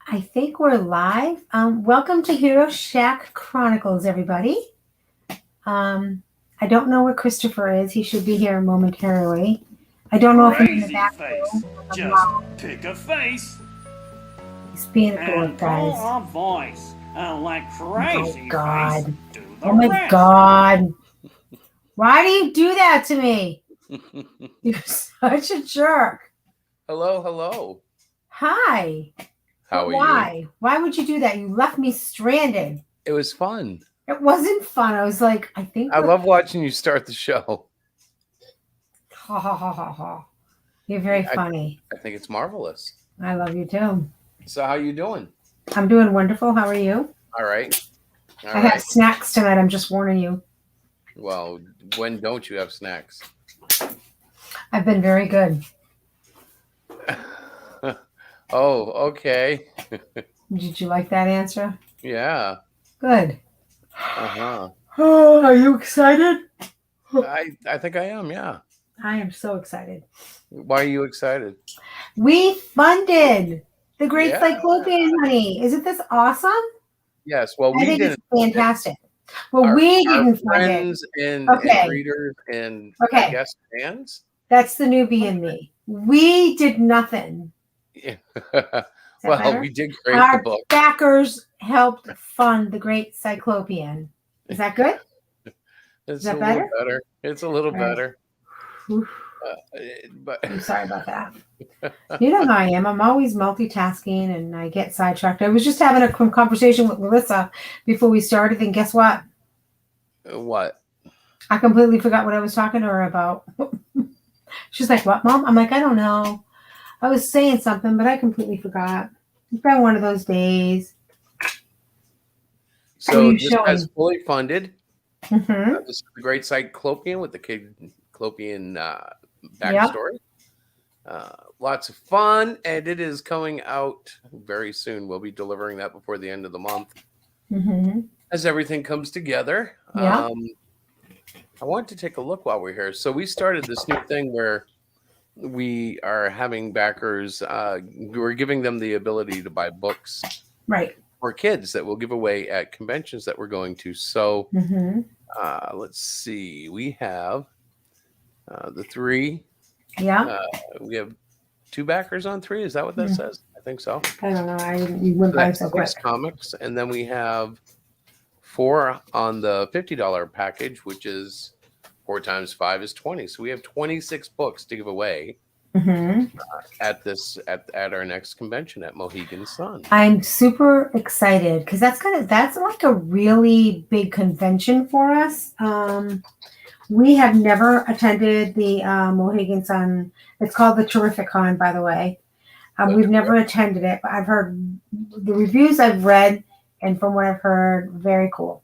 I think we're live. Welcome to Hero Shack Chronicles, everybody. I don't know where Christopher is. He should be here momentarily. I don't know if he's in the Crazy back face. room. Just pick a face He's being a dork, and guys. call a voice. And like Oh crazy my God. face, do the Oh my rest. God. Why do you do that to me? You're such a jerk. Hello. Hi. How But are you? why? Why would you do that? You left me stranded. It was fun. It wasn't fun. I was like, I think I love watching you start the show. Ha ha ha ha ha. You're very funny. I think it's marvelous. I love you too. So how you doing? I'm doing wonderful. How are you? All right. I have snacks tonight. I'm just warning you. Well, when don't you have snacks? I've been very good. Oh, okay. Did you like that answer? Yeah. Good. Uh-huh. Oh, are you excited? I think I am, yeah. I am so excited. Why are you excited? We funded the Great Yeah. Cyclopian, honey. Isn't this awesome? Yes. Well, I we think didn't. it's fantastic. Well, Our we didn't fund it. friends and Okay. readers and Okay. I guess fans. That's the newbie in me. We did nothing. Yeah. Well, Well, we did create our the book. backers helped fund the Great Cyclopian. Is that good? It's that a better? little better. It's a little All right. better. Oof. But I'm sorry about that. You know how I am. I'm always multitasking and I get sidetracked. I was just having a conversation with Melissa before we started, and guess what? What? I completely forgot what I was talking to her about. She's like, "What, Mom?" I'm like, "I don't know. I was saying something, but I completely forgot. It's been one of those days." So this has fully funded. Mm-hmm. This is the Great Cyclopian with the Cyclopian backstory. Lots of fun, and it is coming out very soon. We'll be delivering that before the end of the month. Mm-hmm. As everything comes together. Yeah. I want to take a look while we're here. So we started this new thing where we are having backers. We're giving them the ability to buy books, right, for kids that we'll give away at conventions that we're going to. So let's see. We have the 3. Yeah. We have 2 backers on 3. Is that what that says? I think so. I don't know. You went by so quick. 6 comics, and then we have 4 on the $50 package, which is 4 times 5 is 20. So we have 26 books to give away at our next convention at Mohegan Sun. I'm super excited because that's like a really big convention for us. We have never attended the Mohegan Sun. It's called the Terrific Con, by the way. We've never attended it, but I've heard the reviews I've read, and from what I've heard, very cool.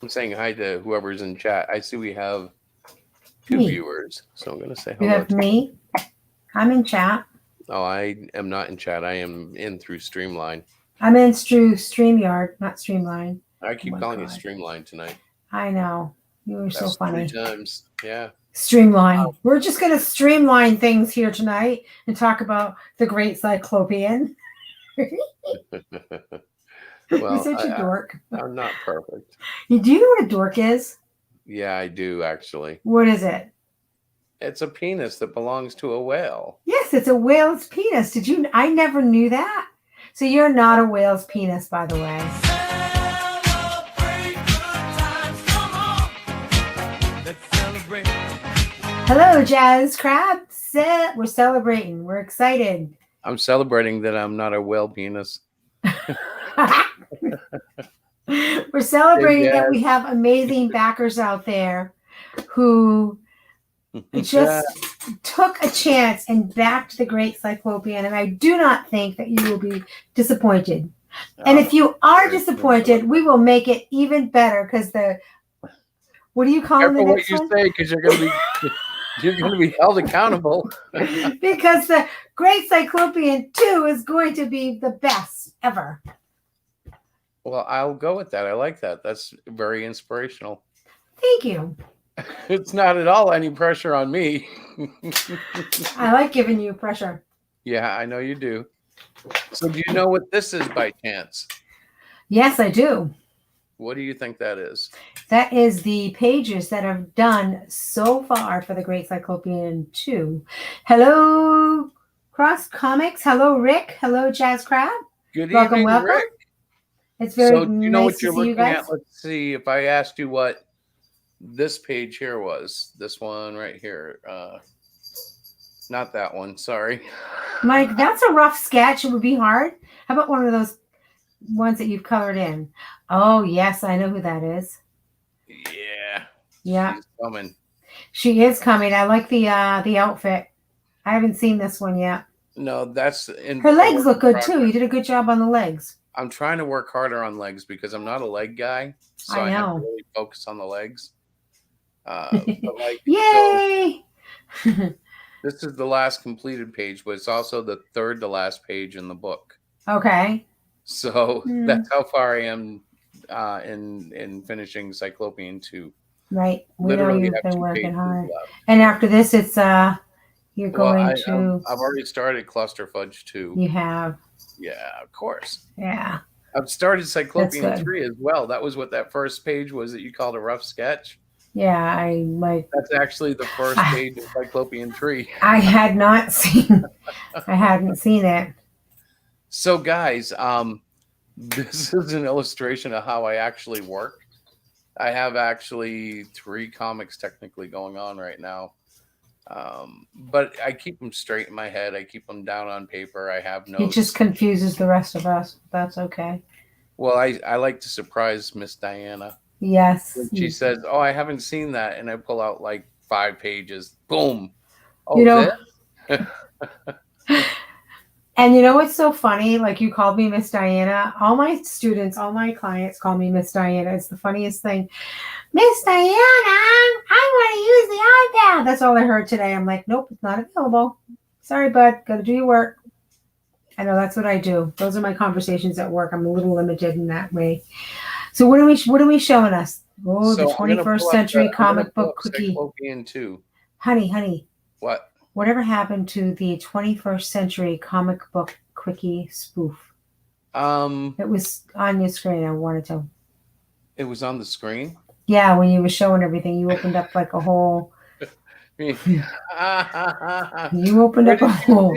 I'm saying hi to whoever's in chat. I see we have 2 viewers, so I'm going to say hello. You have me. I'm in chat. Oh, I am not in chat. I am in through Streamline. I'm in through StreamYard, not Streamline. I keep calling it Streamline tonight. I know. You were so funny. 3 times. Yeah. Streamline. Wow. We're just going to streamline things here tonight and talk about the Great Cyclopian. Well, You're such a dork. I'm not perfect. Do you know what a dork is? Yeah, I do, actually. What is it? It's a penis that belongs to a whale. Yes, it's a whale's penis. Did you? I never knew that. So you're not a whale's penis, by the way. Hello, Jazz Crab. We're celebrating. We're excited. I'm celebrating that I'm not a whale penis. We're celebrating that we have amazing backers out there who just took a chance and backed the Great Cyclopian. And I do not think that you will be disappointed. And if you are disappointed, we will make it even better because what do you call it? What you say, because you're going to be held accountable. Because the Great Cyclopian 2 is going to be the best ever. Well, I'll go with that. I like that. That's very inspirational. Thank you. It's not at all any pressure on me. I like giving you pressure. Yeah, I know you do. So do you know what this is by chance? Yes, I do. What do you think that is? That is the pages that I've done so far for the Great Cyclopean 2. Hello, Cross Comics. Hello, Rick. Hello, Jazz Crab. Good Welcome, evening, welcome. Rick. It's very So do you know nice what you're to see you looking guys. at? Let's see if I asked you what this page here was. This one right here. Not that one. Sorry. Mike, that's a rough sketch. It would be hard. How about one of those ones that you've colored in? Oh, yes, I know who that is. Yeah. Yeah. She's coming. She is coming. I like the outfit. I haven't seen this one yet. No, that's in her legs look good progress. too. You did a good job on the legs. I'm trying to work harder on legs because I'm not a leg guy, so I have to really focus on the legs. But like, yay! So, this is the last completed page, but it's also the third to last page in the book. Okay. So that's how far I am in finishing Cyclopean 2. Right. We Literally know you've been working hard. left. And after this, it's you're going to. I've already started Cluster Fudge 2. You have. Yeah, of course. Yeah. I've started Cyclopean 3 as well. That was what that first page was that you called a rough sketch. Yeah, I like. That's actually the first page of Cyclopean 3. I hadn't seen it. So, guys, this is an illustration of how I actually work. I have actually 3 comics technically going on right now. But I keep them straight in my head. I keep them down on paper. I have notes. It just confuses the rest of us. That's okay. Well, I like to surprise Miss Diana. Yes. When she says, "Oh, I haven't seen that," and I pull out like 5 pages. Boom. Oh, you know. And you know what's so funny? Like you called me Miss Diana. All my students, all my clients call me Miss Diana. It's the funniest thing. Miss Diana, I want to use the iPad. That's all I heard today. I'm like, nope, it's not available. Sorry, bud. Got to do your work. I know that's what I do. Those are my conversations at work. I'm a little limited in that way. So what are we showing us? Oh, so the 21st century comic book quickie. Cyclopean 2. Honey. What? Whatever happened to the 21st century comic book quickie spoof? It was on your screen. I wanted to. It was on the screen? Yeah, when you were showing everything, you opened up like a whole. You opened up a hole.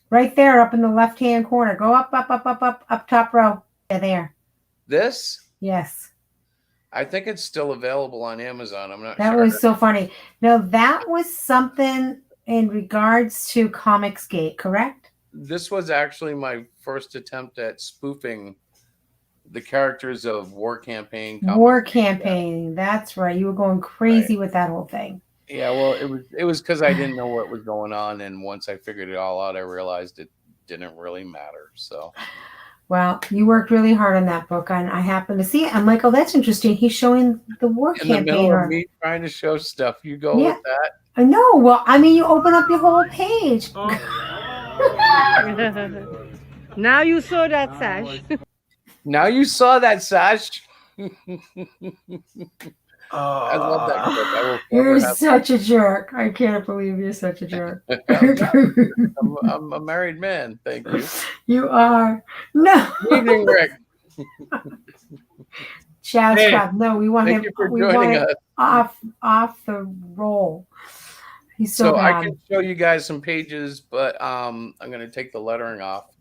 Right there, up in the left-hand corner. Go up top row. Yeah, there. This? Yes. I think it's still available on Amazon. I'm not sure. That was so funny. Now, that was something in regards to Comicsgate, correct? This was actually my first attempt at spoofing the characters of War Campaign. War Campaign. That's right. You were going crazy with that whole thing. Yeah, well, it was because I didn't know what was going on, and once I figured it all out, I realized it didn't really matter. So, well, you worked really hard on that book, and I happened to see it. I'm like, oh, that's interesting. He's showing the War Campaign. In the middle of me trying to show stuff, you go with that. I know. Well, I mean, you open up your whole page. Now you saw that sash. Now you saw that sash. I love that clip. You're such a jerk. I can't believe you're such a jerk. I'm a married man. Thank you. You are. No. Good evening, Rick. Jazz Crab. No, we want him. We want him off the roll. He's so bad. I can show you guys some pages, but I'm going to take the lettering off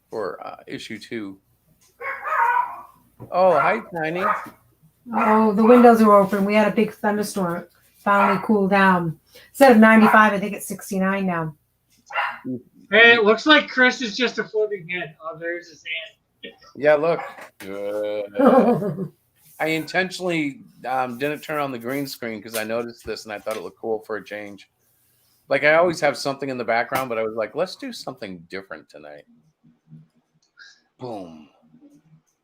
for issue 2. Oh, hi, Tiny. Oh, the windows are open. We had a big thunderstorm. Finally cooled down. Instead of 95, I think it's 69 now. Hey, it looks like Chris is just a floating head. Oh, there's his hand. Yeah, look. I intentionally didn't turn on the green screen because I noticed this and I thought it looked cool for a change. Like I always have something in the background, but I was like, let's do something different tonight. Boom.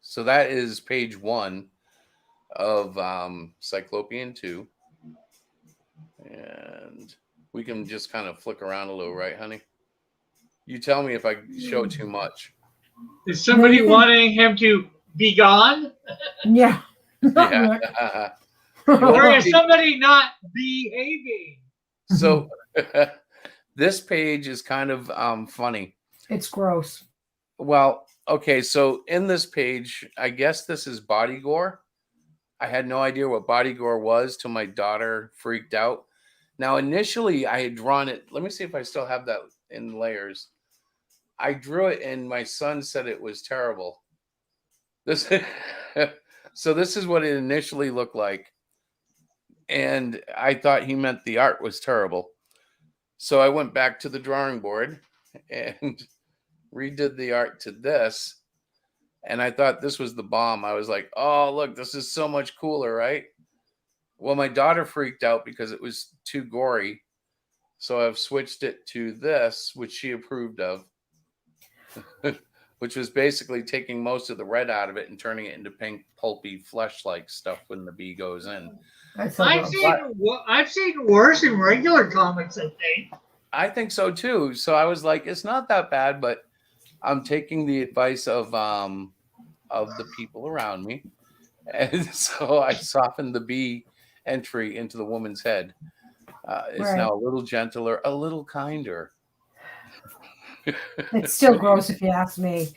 So that is page 1 of Cyclopean 2. And we can just kind of flick around a little, right, honey? You tell me if I show too much. Is somebody wanting him to be gone? Yeah. Yeah. Or is somebody not behaving? So this page is kind of funny. It's gross. Well, okay, so in this page, I guess this is body gore. I had no idea what body gore was till my daughter freaked out. Now, initially, I had drawn it. Let me see if I still have that in layers. I drew it, and my son said it was terrible. So this is what it initially looked like. And I thought he meant the art was terrible. So I went back to the drawing board and redid the art to this. And I thought this was the bomb. I was like, oh, look, this is so much cooler, right? Well, my daughter freaked out because it was too gory. So I've switched it to this, which she approved of, which was basically taking most of the red out of it and turning it into pink, pulpy, flesh-like stuff when the bee goes in. I've seen worse in regular comics, I think. I think so too. So I was like, it's not that bad, but I'm taking the advice of the people around me. And so I softened the bee entry into the woman's head. It's now a little gentler, a little kinder. It's still gross if you ask me.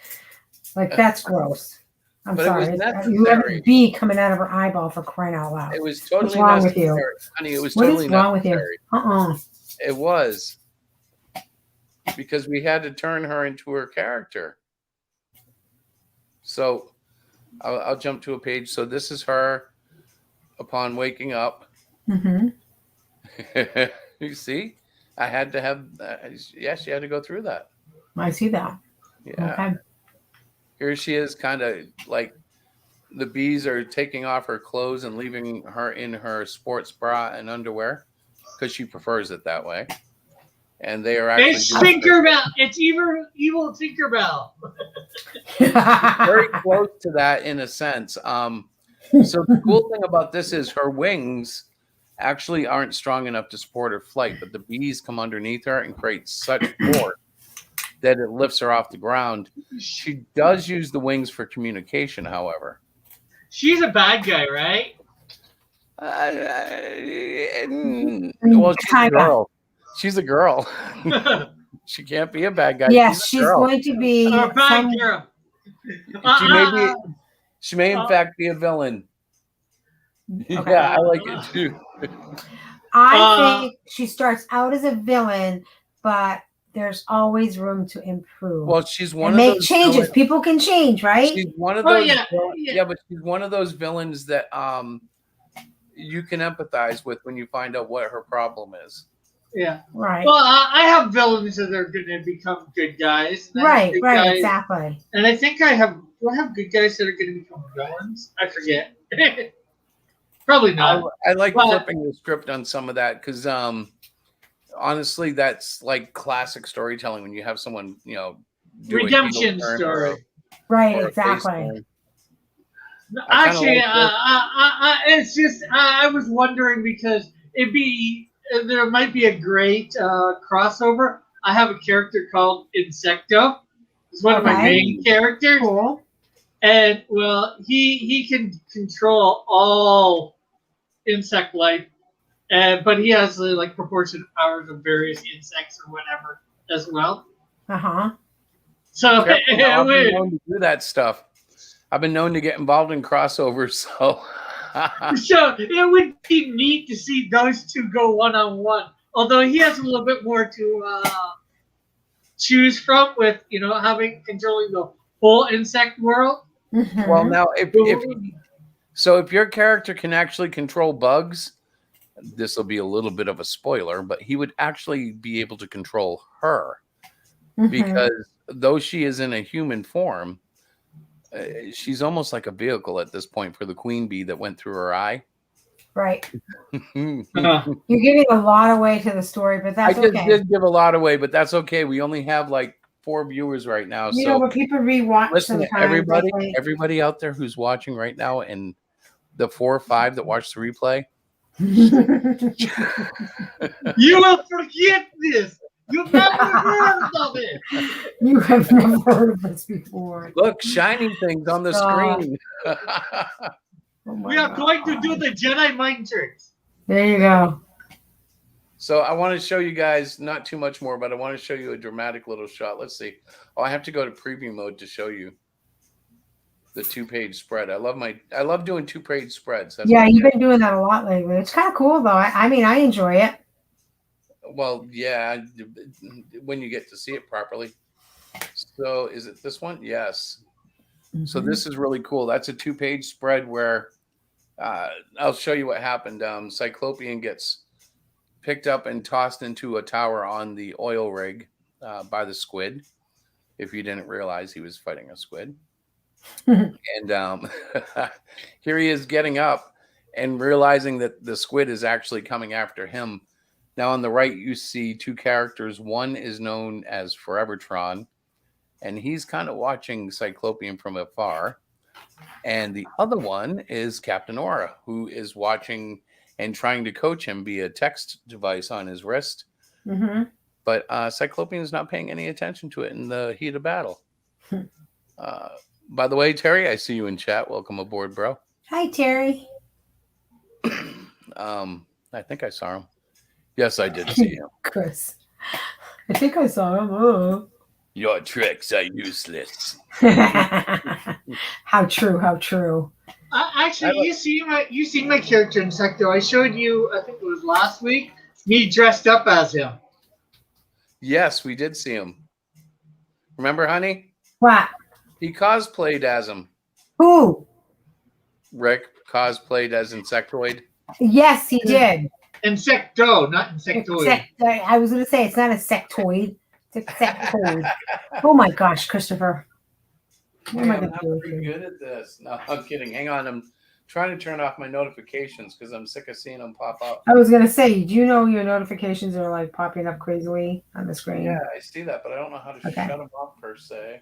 Like, that's gross. I'm sorry. You have a bee coming out of her eyeball, for crying out loud. It was totally What's wrong with you? Honey, it was what totally is wrong necessary. with you? It was. Because we had to turn her into her character. So I'll jump to a page. So this is her upon waking up. Mm-hmm. You see? I had to have, yes, she had to go through that. I see that. Yeah. Okay. Here she is, kind of like the bees are taking off her clothes and leaving her in her sports bra and underwear because she prefers it that way. And they are actually... It's Tinkerbell! It's evil Tinkerbell! Very close to that in a sense. So the cool thing about this is her wings actually aren't strong enough to support her flight, but the bees come underneath her and create such force that it lifts her off the ground. She does use the wings for communication, however. She's a bad guy, right? Well, she's a girl. She's a girl. She can't be a bad guy. Yes, she's going to be a bad girl. She may in fact be a villain. Okay. Yeah, I like it too. I think she starts out as a villain, but there's always room to improve. Well, she's one and of make those changes. villains. People can change, right? She's one of those. Yeah, but she's one of those villains that you can empathize with when you find out what her problem is. Yeah. Right. Well, I have villains that are going to become good guys. Right, exactly. And I think do I have good guys that are going to become villains? I forget. Probably not. I like flipping the script on some of that because honestly, that's like classic storytelling when you have someone, do redemption story. Right, exactly. Actually, it's just I was wondering because there might be a great crossover. I have a character called Insecto. It's one of my main characters. Cool. And well, he can control all insect life, but he has like proportionate powers of various insects or whatever as well. So I've been known to do that stuff. I've been known to get involved in crossovers, so. So it would be neat to see those two go one-on-one. Although he has a little bit more to choose from with controlling the whole insect world. Mm-hmm. Well, now if your character can actually control bugs, this will be a little bit of a spoiler, but he would actually be able to control her because though she is in a human form, she's almost like a vehicle at this point for the queen bee that went through her eye. Right. You're giving a lot away to the story, but that's okay. I just did give a lot away, but that's okay. We only have like 4 viewers right now. But people rewatch. Listen, everybody out there who's watching right now, and the 4 or 5 that watch the replay. You will forget this. You've never heard of it. You have never heard of this before. Look, shiny things on the screen. We are going to do the Jedi mind tricks. There you go. So I want to show you guys not too much more, but I want to show you a dramatic little shot. Let's see. Oh, I have to go to preview mode to show you the 2-page spread. I love doing 2-page spreads. That's You've been doing that a lot lately. It's kind of cool though. I mean, I enjoy it. Well, yeah, when you get to see it properly. So is it this one? Yes. Mm-hmm. So this is really cool. That's a 2-page spread where I'll show you what happened. Cyclopian gets picked up and tossed into a tower on the oil rig by the squid. If you didn't realize he was fighting a squid. And here he is getting up and realizing that the squid is actually coming after him. Now on the right, you see 2 characters. One is known as Forevertron, and he's kind of watching Cyclopian from afar. And the other one is Captain Aura, who is watching and trying to coach him via text device on his wrist. Mm-hmm. But Cyclopian is not paying any attention to it in the heat of battle. By the way, Terry, I see you in chat. Welcome aboard, bro. Hi, Terry. I think I saw him. Yes, I did see him. Chris. I think I saw him. Oh. Your tricks are useless. How true, how true. Actually, you see my character in Sector. I showed you, I think it was last week, me dressed up as him. Yes, we did see him. Remember, honey? What? He cosplayed as him. Who? Rick cosplayed as Insectoid. Yes, he did. Insecto, not Insectoid. I was going to say, it's not a sectoid. It's a sectoid. Oh my gosh, Christopher. What am I going to do? I'm pretty good at this. No, I'm kidding. Hang on. I'm trying to turn off my notifications because I'm sick of seeing them pop up. I was going to say, do you know your notifications are like popping up crazily on the screen? Yeah, I see that, but I don't know how to shut them off per se.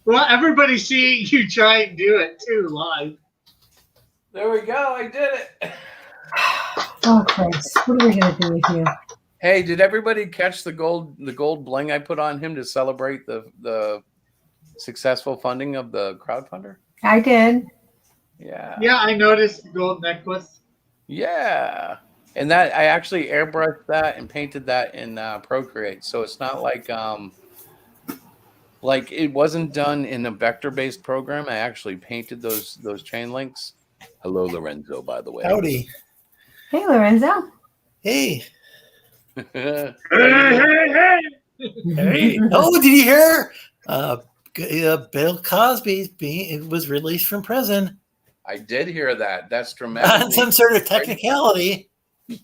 Well, everybody's seeing you try and do it too live. There we go. I did it. Oh, Chris, what are we going to do with you? Hey, did everybody catch the gold bling I put on him to celebrate the successful funding of the crowdfunder? I did. Yeah. Yeah, I noticed the gold necklace. Yeah. And that I actually airbrushed that and painted that in Procreate. So it's not like it wasn't done in a vector-based program. I actually painted those chain links. Hello, Lorenzo, by the way. Howdy. Hey, Lorenzo. Hey. Hey. Hey. Oh, did you hear? Bill Cosby was released from prison. I did hear that. That's dramatic. On some sort of technicality.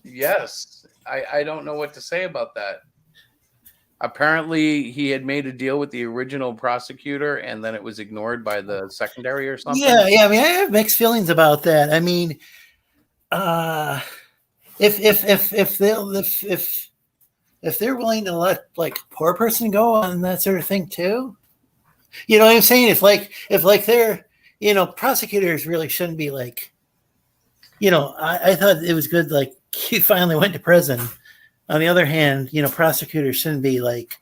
Yes. I don't know what to say about that. Apparently, he had made a deal with the original prosecutor, and then it was ignored by the secondary or something. Yeah. I mean, I have mixed feelings about that. I mean, if they're willing to let like a poor person go on that sort of thing too, you know what I'm saying? If they're, prosecutors really shouldn't be like, I thought it was good. Like he finally went to prison. On the other hand, prosecutors shouldn't be like,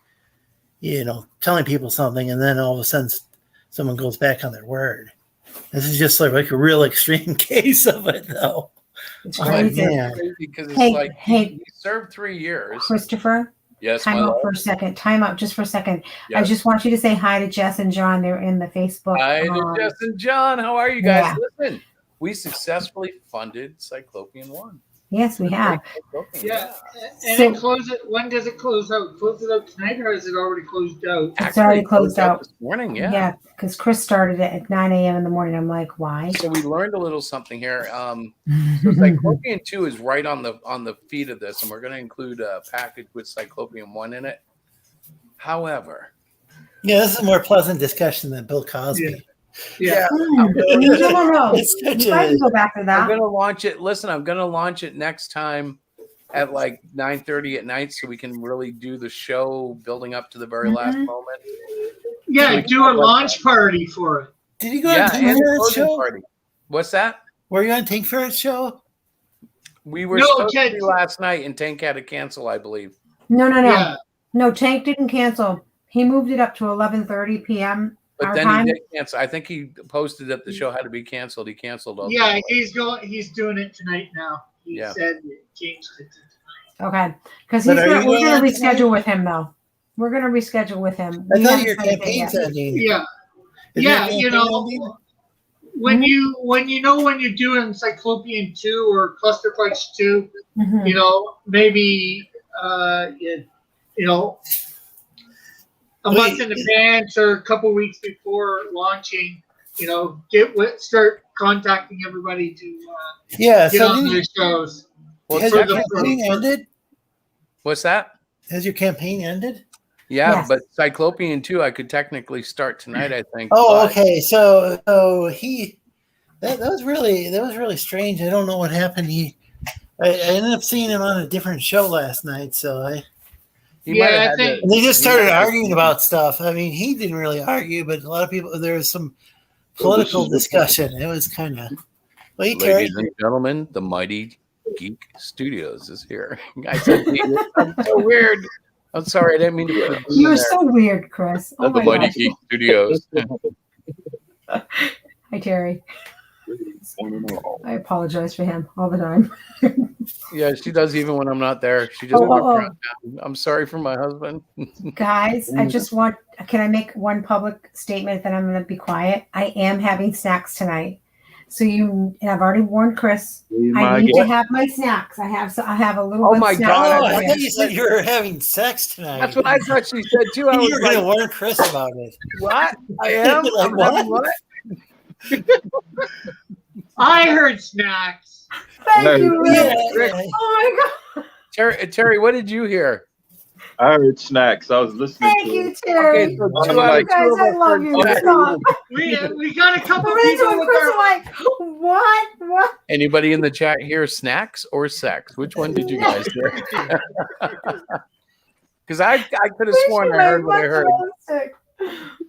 telling people something and then all of a sudden someone goes back on their word. This is just like a real extreme case of it, though. It's crazy. Because it's he served 3 years. Christopher? Yes, Time out for a second. Time out just for a second. Yes. I just want you to say hi to Jess and John. They're in the Facebook. Hi to Jess and John. How are you guys? Yeah. Listen, we successfully funded Cyclopian 1. Yes, we have. Yeah. And when does it close out? Close it out tonight, or is it already closed out? It's already closed out this morning, yeah. Yeah, because Chris started it at 9 a.m. in the morning. I'm like, why? So we learned a little something here. So Cyclopian 2 is right on the feed of this, and we're going to include a package with Cyclopian 1 in it. However, yeah, this is a more pleasant discussion than Bill Cosby. Yeah. No. You can go back to that. I'm going to launch it. Listen, I'm going to launch it next time at like 9:30 at night so we can really do the show building up to the very last moment. Yeah, do a launch party for it. Did you go on Tank Ferret's show? Party. What's that? Were you on Tank Ferret's show? We were supposed to be last night, and Tank had to cancel, I believe. No. Yeah. No, Tank didn't cancel. He moved it up to 11:30 p.m. But our then time. he did cancel. I think he posted that the show had to be canceled. He canceled all. Yeah, he's doing it tonight now. He said he changed it to tonight. Okay, because we're going to reschedule with him though. We're going to reschedule with him. I thought your campaign's ending. Yeah, you know, when you're doing Cyclopian 2 or Cluster Punch 2, you know, maybe you know, a month in advance or a couple weeks before launching, you know, start contacting everybody to get on their shows. Well, has your campaign ended? What's that? Has your campaign ended? Yeah, Yes. but Cyclopian 2, I could technically start tonight, I think. Oh, okay. So that was really strange. I don't know what happened. I ended up seeing him on a different show last night. So they just started arguing about stuff. I mean, he didn't really argue, but a lot of people. There was some political discussion. It was kind of. Ladies and gentlemen, the Mighty Geek Studios is here. I said, I'm so weird. I'm sorry, I didn't mean to. You're so weird, Chris. Oh the Mighty Geek Studios. Hi, Terry. I apologize for him all the time. Yeah, she does even when I'm not there. She just walks around. I'm sorry for my husband. Guys, can I make one public statement that I'm going to be quiet? I am having snacks tonight. So and I've already warned Chris. I need to have my snacks. I have a little. Oh my God! I thought you said you were having sex tonight. That's what I thought she said too. You were going to warn Chris about it. What? I am. Like, what? I heard snacks. Thank you, Rick. Oh my God. Terry, what did you hear? I heard snacks. I was listening. Thank you, Terry. Okay, so you guys, I love you. Stop. We got a couple Rachel people and with Chris our, are like, what? Anybody in the chat hear snacks or sex? Which one did you guys hear? Because I could have sworn I heard what I heard.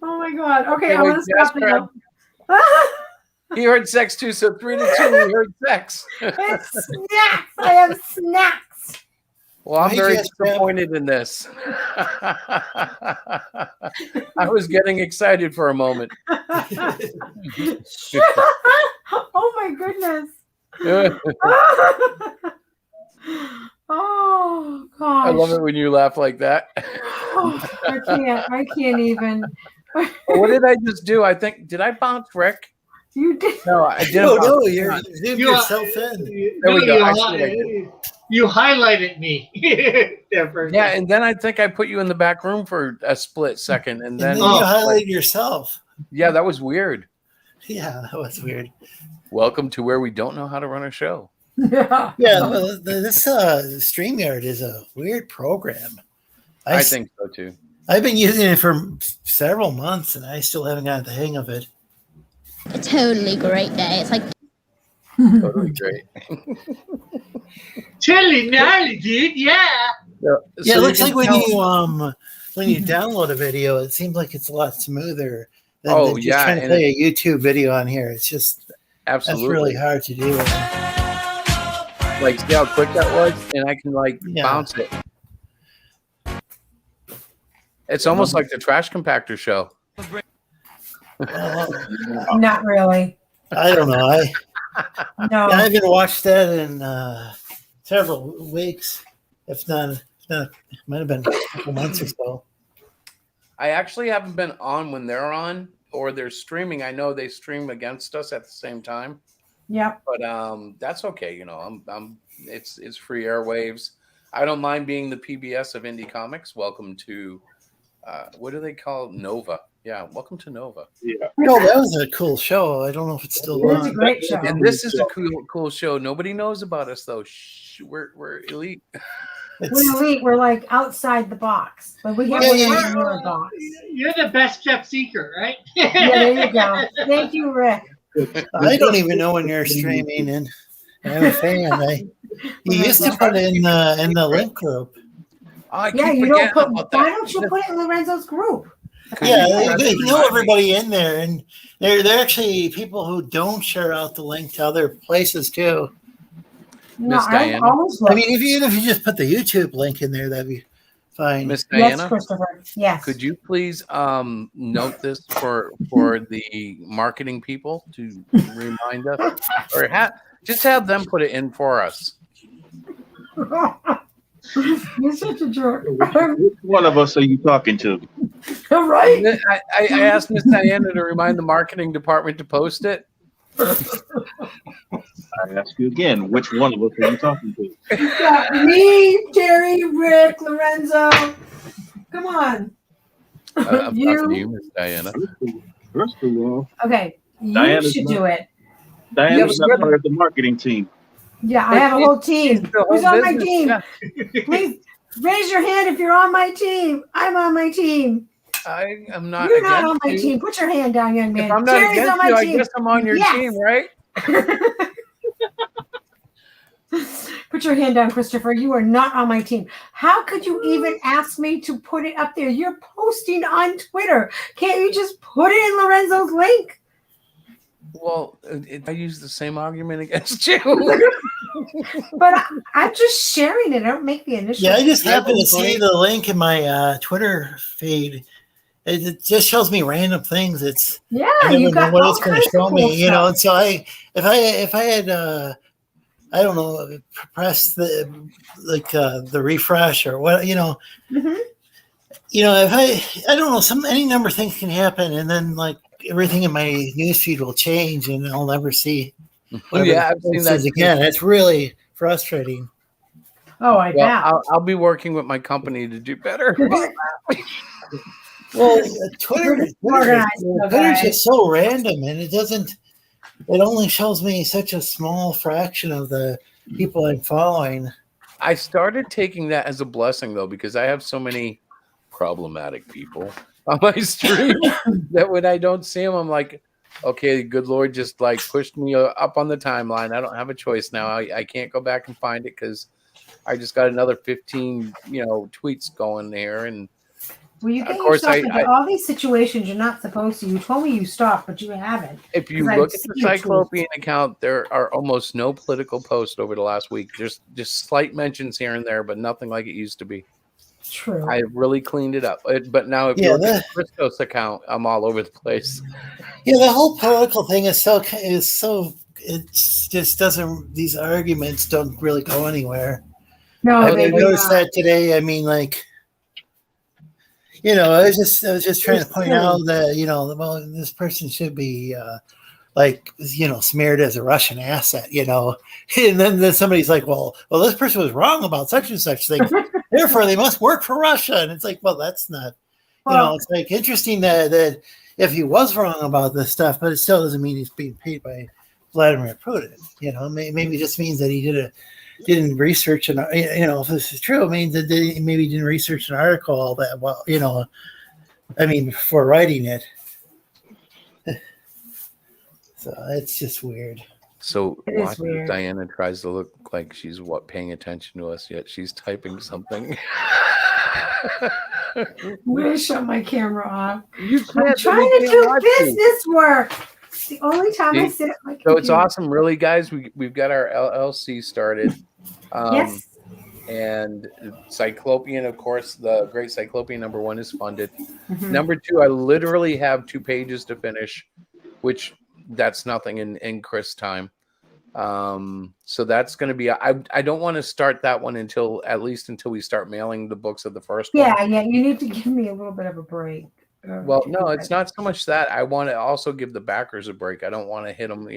Oh my God. Okay, I want to stop now. He heard sex too, so 3-2, he heard sex. It's snacks. I have snacks. Well, I'm very disappointed in this. I was getting excited for a moment. Oh my goodness. Oh gosh. I love it when you laugh like that. I can't even. What did I just do? Did I bounce Rick? You did. No, I didn't. No, you zoomed yourself in. There we go. You highlighted me. Yeah, and then I think I put you in the back room for a split second, and then you highlighted yourself. Yeah, that was weird. Yeah, that was weird. Welcome to where we don't know how to run a show. Yeah. Well, this StreamYard is a weird program. I think so too. I've been using it for several months, and I still haven't got the hang of it. A totally great day. It's like Totally great. Totally gnarly, dude. Yeah. Yeah, it looks like when you download a video, it seems like it's a lot smoother than just trying to play a YouTube video on here. It's just absolutely that's really hard to do. Like, see how quick that was, and I can bounce it. It's almost like the trash compactor show. Not really. I don't know. No. I haven't watched that in several weeks. If not, it might have been a couple months or so. I actually haven't been on when they're on or they're streaming. I know they stream against us at the same time. Yep. But that's okay. You know, it's free airwaves. I don't mind being the PBS of indie comics. Welcome to what do they call Nova? Yeah, welcome to Nova. Yeah. No, that was a cool show. I don't know if it's still on. It's a great show. And this is a cool show. Nobody knows about us though. Shh, we're elite. We're elite. We're like outside the box, but we have a box. You're the best kept secret, right? Yeah, there you go. Thank you, Rick. I don't even know when you're streaming, and I'm a fan. You used to put it in the link group. Yeah, you don't put. Why don't you put it in Lorenzo's group? Yeah, they know everybody in there, and they're actually people who don't share out the link to other places too. No, I always look. I mean, even if you just put the YouTube link in there, that'd be Fine. Miss Yes, Diana, Christopher. Yes. could you please note this for the marketing people to remind us, or just have them put it in for us? You're such a jerk. Which one of us are you talking to? Right? I asked Miss Diana to remind the marketing department to post it. I ask you again, which one of us are you talking to? You got me, Jerry, Rick, Lorenzo. Come on. I'm talking to you, Miss Diana. First of all, Okay, you Diana's should not- do it. Diana's not part of the marketing team. Yeah, I have a whole team. The whole Who's on my business, team? yeah. Please raise your hand if you're on my team. I'm on my team. I am not. You're not against on my you. team. Put your hand down, young man. If I'm not Jerry's against on my you, team. I guess I'm on your Yes. team, right? Put your hand down, Christopher. You are not on my team. How could you even ask me to put it up there? You're posting on Twitter. Can't you just put it in Lorenzo's link? Well, I use the same argument against you. But I'm just sharing it. I don't make the initial. Yeah, I just happen to see the link in my Twitter feed. It just shows me random things. Yeah, I never you got know what all it's going to kinds of show cool me, you know. stuff. And so if I had I don't know, press the refresh or what, you know. Mhm. You know, if I don't know, any number of things can happen, and then like everything in my newsfeed will change, and I'll never see. Yeah, I've seen that again. It's really frustrating. Oh, I bet. I'll be working with my company to do better. Well, Twitter's Organized, though, guys. just so random, and it only shows me such a small fraction of the people I'm following. I started taking that as a blessing, though, because I have so many problematic people on my stream that when I don't see them, I'm like, okay, good Lord, just like pushed me up on the timeline. I don't have a choice now. I can't go back and find it because I just got another 15, tweets going there. And Well, you get of course, yourself into all these situations you're not supposed to. You told me you stopped, but you haven't. If you look at the Cyclopian account, there are almost no political posts over the last week. There's just slight mentions here and there, but nothing like it used to be. True. I really cleaned it up. But now if you look at the Christos account, I'm all over the place. Yeah, the whole political thing is so it just doesn't. These arguments don't really go anywhere. No, I they noticed that today. I mean, like, I was just trying to point out that well, this person should be smeared as a Russian asset, and then somebody's like, well, this person was wrong about such and such thing, therefore they must work for Russia, and it's like, well, that's not, it's like interesting that if he was wrong about this stuff, but it still doesn't mean he's being paid by Vladimir Putin. Maybe it just means that he didn't research if this is true, it means that he maybe didn't research an article all that well, before writing it. So it's just weird. So watching Diana tries to look like she's paying attention to us, yet she's typing something. I'm going to shut my camera off. I'm trying to do business work. It's the only time I sit at my computer. So it's awesome, really, guys. We've got our LLC started. Yes. And Cyclopian, of course, the Great Cyclopian #1 is funded. Mm-hmm. #2, I literally have 2 pages to finish, which that's nothing in Chris time. So that's going to be, I don't want to start that one until we start mailing the books of the first one. Yeah, you need to give me a little bit of a break. Well, no, it's not so much that. I want to also give the backers a break. I don't want to hit them,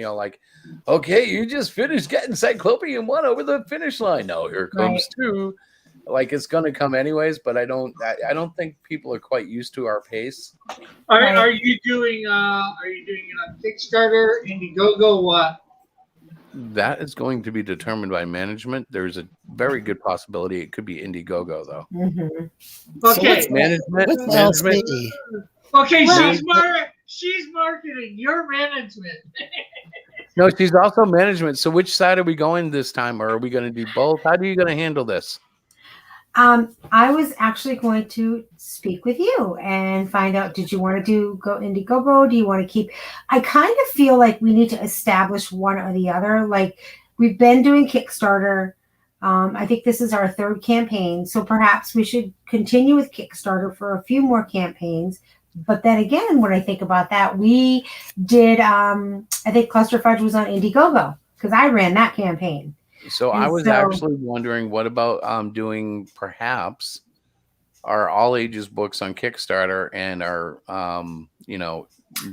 okay, you just finished getting Cyclopian 1 over the finish line. No, here comes 2. Like, it's going to come anyways, but I don't think people are quite used to our pace. Are you doing it on Kickstarter, Indiegogo, what? That is going to be determined by management. There's a very good possibility it could be Indiegogo, though. Mm-hmm. Okay. So management. Okay, she's marketing. Your management. No, she's also management. So which side are we going this time, or are we going to do both? How are you going to handle this? I was actually going to speak with you and find out, did you want to go Indiegogo? Do you want to keep, I kind of feel like we need to establish one or the other. Like, we've been doing Kickstarter. I think this is our third campaign, so perhaps we should continue with Kickstarter for a few more campaigns. But then again, when I think about that, we did, I think Cluster Fudge was on Indiegogo because I ran that campaign. So I was actually wondering, what about doing perhaps our all ages books on Kickstarter and our,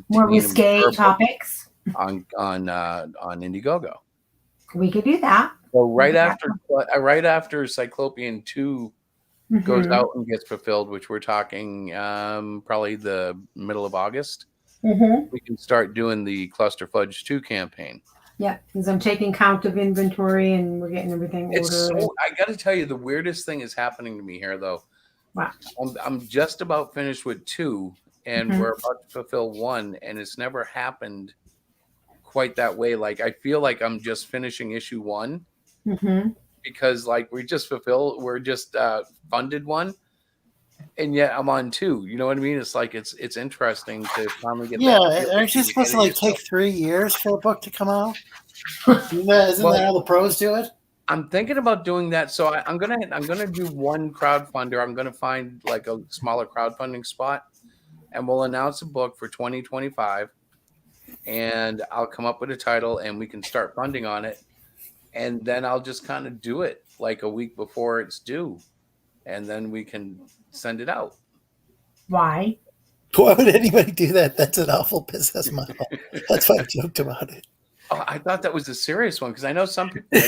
more risque topics on Indiegogo. We could do that. So right after Cyclopean 2 goes out and gets fulfilled, which we're talking probably the middle of August, we can start doing the Cluster Fudge 2 campaign. Yeah, because I'm taking count of inventory and we're getting everything ordered. I got to tell you, the weirdest thing is happening to me here, though. Wow. I'm just about finished with 2, and we're about to fulfill 1, and it's never happened quite that way. Like, I feel like I'm just finishing issue 1 because, like, we're just funded 1, and yet I'm on 2. You know what I mean? It's like it's interesting to finally get. Yeah, aren't you supposed to take 3 years for a book to come out? Isn't that how the pros do it? I'm thinking about doing that. So I'm gonna do one crowdfunder. I'm gonna find like a smaller crowdfunding spot, and we'll announce a book for 2025. And I'll come up with a title, and we can start funding on it. And then I'll just kind of do it like a week before it's due, and then we can send it out. Why? Why would anybody do that? That's an awful business model. That's why I joked about it. Oh, I thought that was a serious one because I know some people no,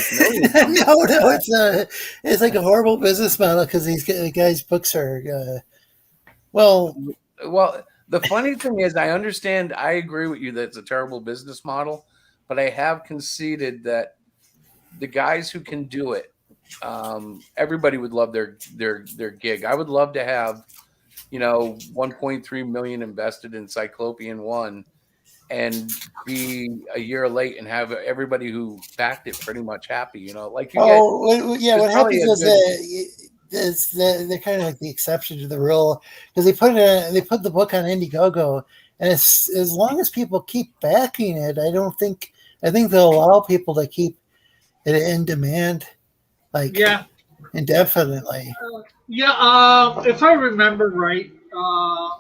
it's like a horrible business model because these guys' books are well. The funny thing is, I understand. I agree with you that it's a terrible business model, but I have conceded that the guys who can do it, everybody would love their gig. I would love to have, 1.3 million invested in Cyclopean 1. And be a year late and have everybody who backed it pretty much happy, like you get. What happens is they're kind of like the exception to the rule because they put the book on Indiegogo, and it's, as long as people keep backing it, I think they'll allow people to keep it in demand, indefinitely. If I remember right.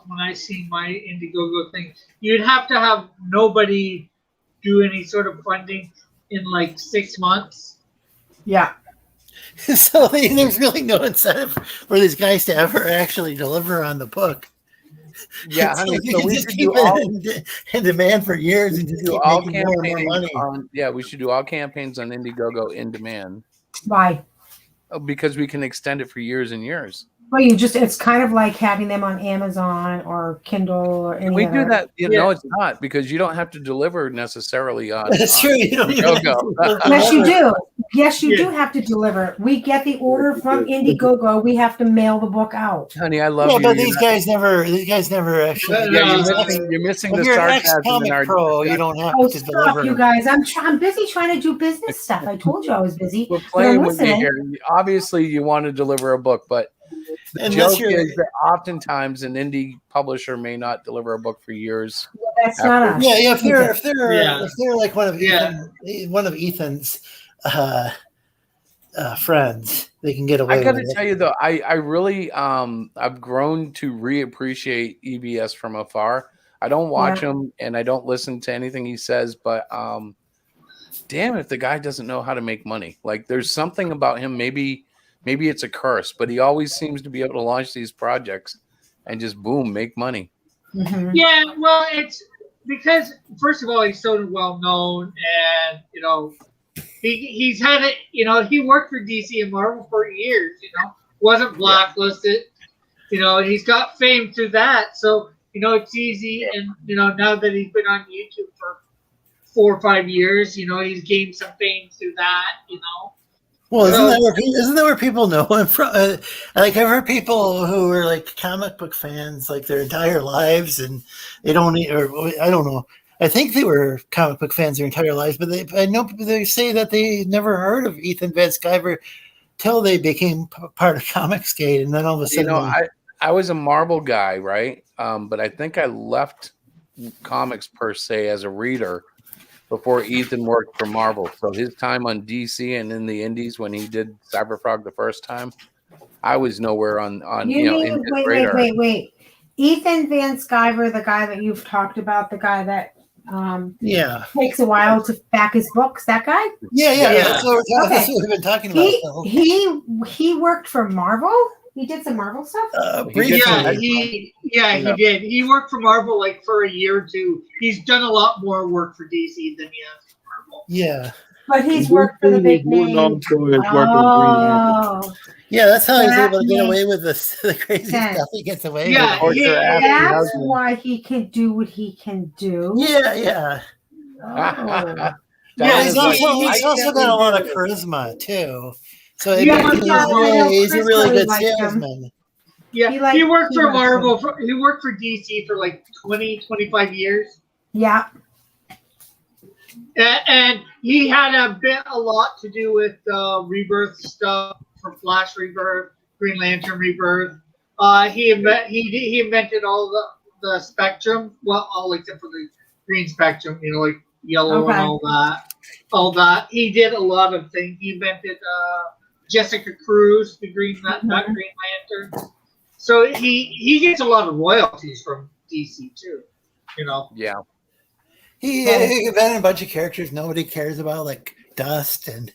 When I see my Indiegogo thing, you'd have to have nobody do any sort of funding in like 6 months. Yeah. So there's really no incentive for these guys to ever actually deliver on the book. Yeah, honey, so we should do all in demand for years and just do keep all making more and more money. We should do all campaigns on Indiegogo in demand. Why? Because we can extend it for years and years. Well, it's kind of like having them on Amazon or Kindle or any we other. do that. No, it's not, because you don't have to deliver necessarily on. That's true. You don't Yes, you do. Yes, you do have to deliver. We get the order from Indiegogo. We have to mail the book out. Honey, I love you. But these guys never actually. You're missing the sarcasm in our pro. You don't have to deliver. You guys, I'm busy trying to do business stuff. I told you I was busy. We're playing with you here. Obviously, you want to deliver a book, but the joke is that oftentimes an indie publisher may not deliver a book for years. Well, that's not us. Yeah. If they're like one of Ethan's friends, they can get away. I got to tell you though, I really I've grown to reappreciate EBS from afar. I don't watch him and I don't listen to anything he says, but damn if the guy doesn't know how to make money. Like there's something about him. Maybe it's a curse, but he always seems to be able to launch these projects and just boom, make money. Mm-hmm. Yeah, well, it's because first of all, he's so well known, and he's had it. He worked for DC and Marvel for years. Wasn't blacklisted. He's got fame through that, so it's easy. And now that he's been on YouTube for 4 or 5 years, he's gained some fame through that. Well, isn't that where people know him from? I've heard people who are like comic book fans like their entire lives, and they don't, or I don't know. I think they were comic book fans their entire lives, but I know they say that they never heard of Ethan Van Sciver till they became part of Comicsgate, and then all of a sudden, I was a Marvel guy, right? But I think I left comics per se as a reader before Ethan worked for Marvel. So his time on DC and in the Indies when he did Cyberfrog the first time, I was nowhere on You in mean his radar. wait. Ethan Van Sciver, the guy that you've talked about, the guy that Yeah. takes a while to back his books, that guy? Yeah. Yeah. That's what we've been talking about. He worked for Marvel. He did some Marvel stuff. Briefly. He did. He worked for Marvel like for a year or two. He's done a lot more work for DC than he has for Marvel. Yeah. But he's worked for the big name. Oh, Yeah, that's how he's able to get away with the crazy sense. stuff he gets away Yeah, with. that's why he can do what he can do. Yeah. Oh. Yeah, Yeah, he's also got a lot of charisma too. So Yeah, he's a really good liked him. salesman. Yeah, he worked for Marvel. He worked for DC for like 20, 25 years. Yeah. And he had a lot to do with Rebirth stuff for Flash Rebirth, Green Lantern Rebirth. He invented all the spectrum, well, all except for the green spectrum, like yellow and all that. He did a lot of things. He invented Jessica Cruz, that Green Lantern. So he gets a lot of royalties from DC too. Yeah. He invented a bunch of characters nobody cares about, like Dust and.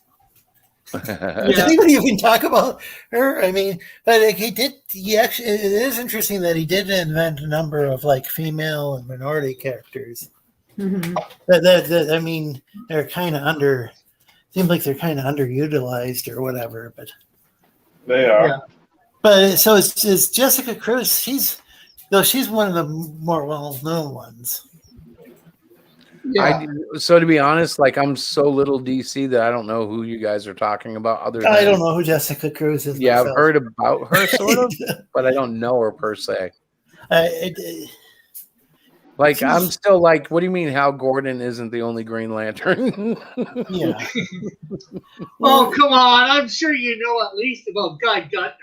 Does anybody even talk about her? I mean, but he did. It is interesting that he did invent a number of like female and minority characters. Mm-hmm. That I mean, they're kind of seems like they're kind of underutilized or whatever. But They are. Yeah. But so it's Jessica Cruz. She's one of the more well-known ones. Yeah. So to be honest, like I'm so little DC that I don't know who you guys are talking about. I don't know who Jessica Cruz is. Yeah, myself. I've heard about her sort of, but I don't know her per se. I'm still like, what do you mean Hal Gordon isn't the only Green Lantern? Yeah. Oh, come on. I'm sure you know at least about Guy Gardner.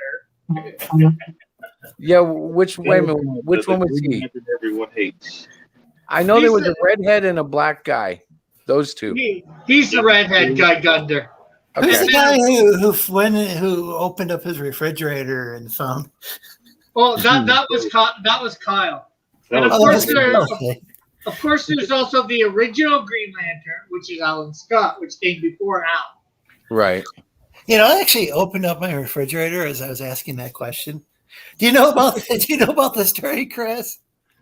Yeah, which one was he? Everyone hates. I know there was a redhead and a black guy. Those two. He's the redhead, Guy Gardner. Who's the guy who opened up his refrigerator and found? Oh, that was Kyle. And of course, there's also the original Green Lantern, which is Alan Scott, which came before Al. Right. I actually opened up my refrigerator as I was asking that question. Do you know about the story, Chris?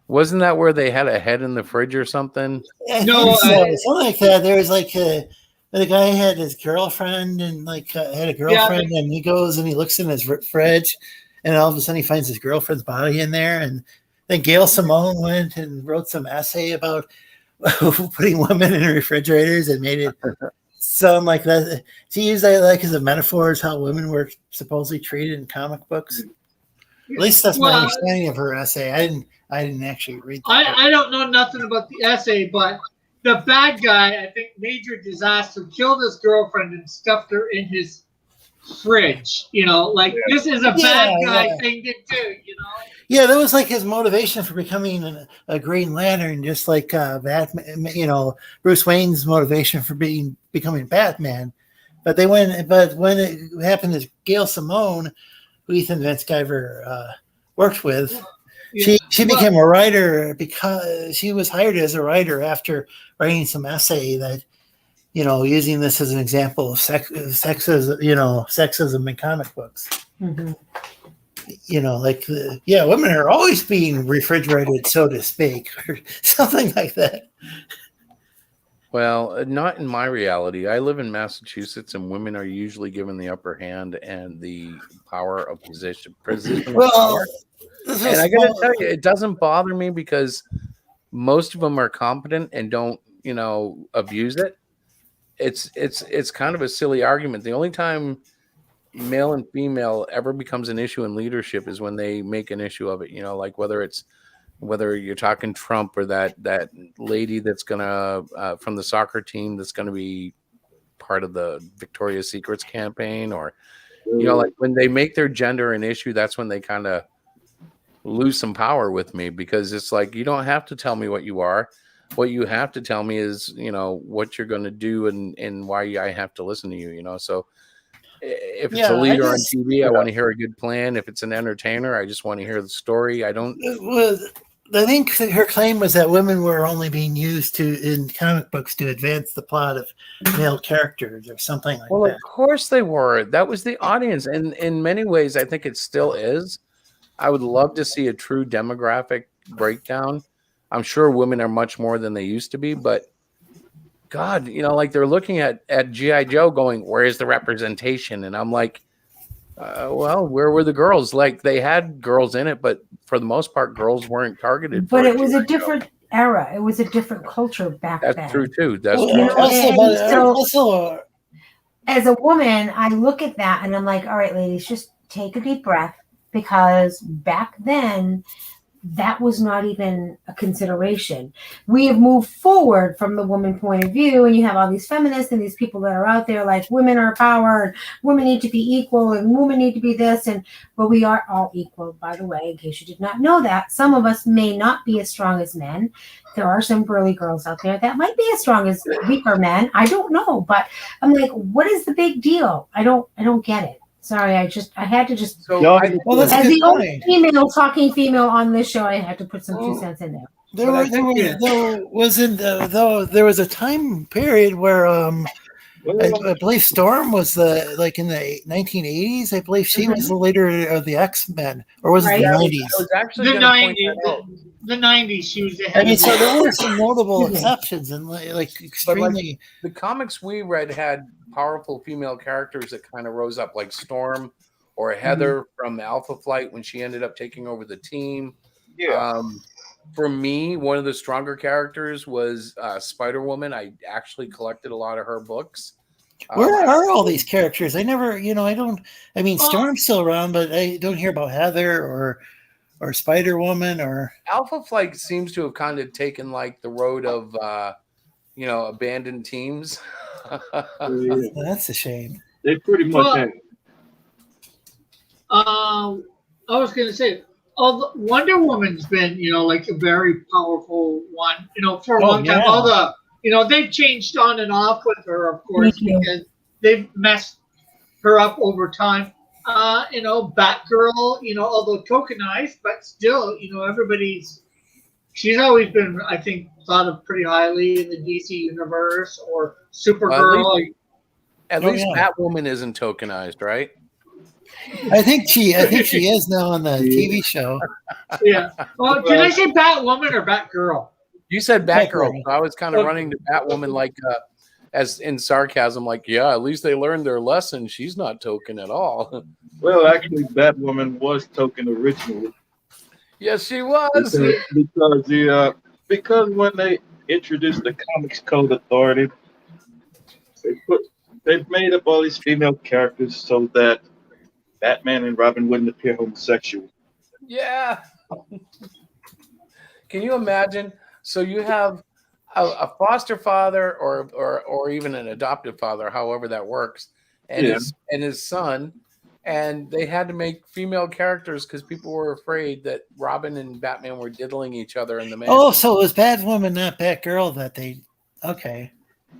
Wasn't that where they had a head in the fridge or something? No, something like that. There was like the guy had his girlfriend and had a girlfriend, and he goes and he looks in his fridge, and all of a sudden he finds his girlfriend's body in there. And then Gail Simone went and wrote some essay about putting women in refrigerators and made it sound like that. She used that like as a metaphor as how women were supposedly treated in comic books. At least that's my understanding of her essay. I didn't actually read that. I don't know nothing about the essay, but the bad guy, I think Major Disaster, killed his girlfriend and stuffed her in his fridge. This is a bad guy thing to do, Yeah, that was like his motivation for becoming a Green Lantern, just like Batman, Bruce Wayne's motivation for becoming Batman. But when it happened to Gail Simone, who Ethan Van Sciver worked with, she became a writer because she was hired as a writer after writing some essay that, using this as an example of sexism in comic books. Mm-hmm. Women are always being refrigerated, so to speak, or something like that. Well, not in my reality. I live in Massachusetts, and women are usually given the upper hand and the power of position of power. And I got to tell you, it doesn't bother me because most of them are competent and don't, abuse it. It's kind of a silly argument. The only time male and female ever becomes an issue in leadership is when they make an issue of it. Like whether you're talking Trump or that lady that's gonna from the soccer team that's gonna be part of the Victoria's Secrets campaign, or like when they make their gender an issue, that's when they kind of lose some power with me, because it's like, you don't have to tell me what you are. what you have to tell me is, what you're going to do and why I have to listen to you, So if it's a leader on TV, I want to hear a good plan. If it's an entertainer, I just want to hear the story. I don't. I think her claim was that women were only being used in comic books to advance the plot of male characters or something like that. Well, of course they were. That was the audience. And in many ways, I think it still is. I would love to see a true demographic breakdown. I'm sure women are much more than they used to be, but God, like they're looking at G.I. Joe going, where's the representation? And I'm like, well, where were the girls? Like they had girls in it, but for the most part, girls weren't targeted. But it was a different era. It was a different culture back then. That's true too. That's so as a woman, I look at that and I'm like, all right, ladies, just take a deep breath, because back then that was not even a consideration. We have moved forward from the woman point of view, and you have all these feminists and these people that are out there like women are power and women need to be equal and women need to be this, but we are all equal, by the way, in case you did not know that. Some of us may not be as strong as men. There are some burly girls out there that might be as strong as weaker men. I don't know, but I'm like, what is the big deal? I don't get it. Sorry, I had to just. As the only talking female on this show, I had to put some 2 cents in there. There was a time period where I believe Storm was in the 1980s. I believe she was the leader of the X-Men, or was it the 90s? The 90s. She was the head. I mean, so there were some notable exceptions, and extremely. The comics we read had powerful female characters that kind of rose up, like Storm or Heather from Alpha Flight when she ended up taking over the team. Yeah. For me, one of the stronger characters was Spider-Woman. I actually collected a lot of her books. Where are all these characters? I never, Storm's still around, but I don't hear about Heather or Spider-Woman or Alpha Flight seems to have kind of taken like the road of abandoned teams. That's a shame. They pretty much I was gonna say, Wonder Woman's been, like a very powerful one, for a long time. All the, they've changed on and off with her, of course, because they've messed her up over time. Batgirl, although tokenized, but still, she's always been, I think, thought of pretty highly in the DC universe, or Supergirl. At least Batwoman isn't tokenized, right? I think she is now on the TV show. Yeah. Well, did I say Batwoman or Batgirl? You said Batgirl. I was kind of running to Batwoman like as in sarcasm, like, yeah, at least they learned their lesson. She's not token at all. Well, actually, Batwoman was token originally. Yes, she was. Because when they introduced the Comics Code Authority, they've made up all these female characters so that Batman and Robin wouldn't appear homosexual. Yeah. Can you imagine? So you have a foster father or even an adoptive father, however that works, and his son, and they had to make female characters because people were afraid that Robin and Batman were diddling each other in the mansion. Oh, so it was Batwoman, not Batgirl that they. Okay.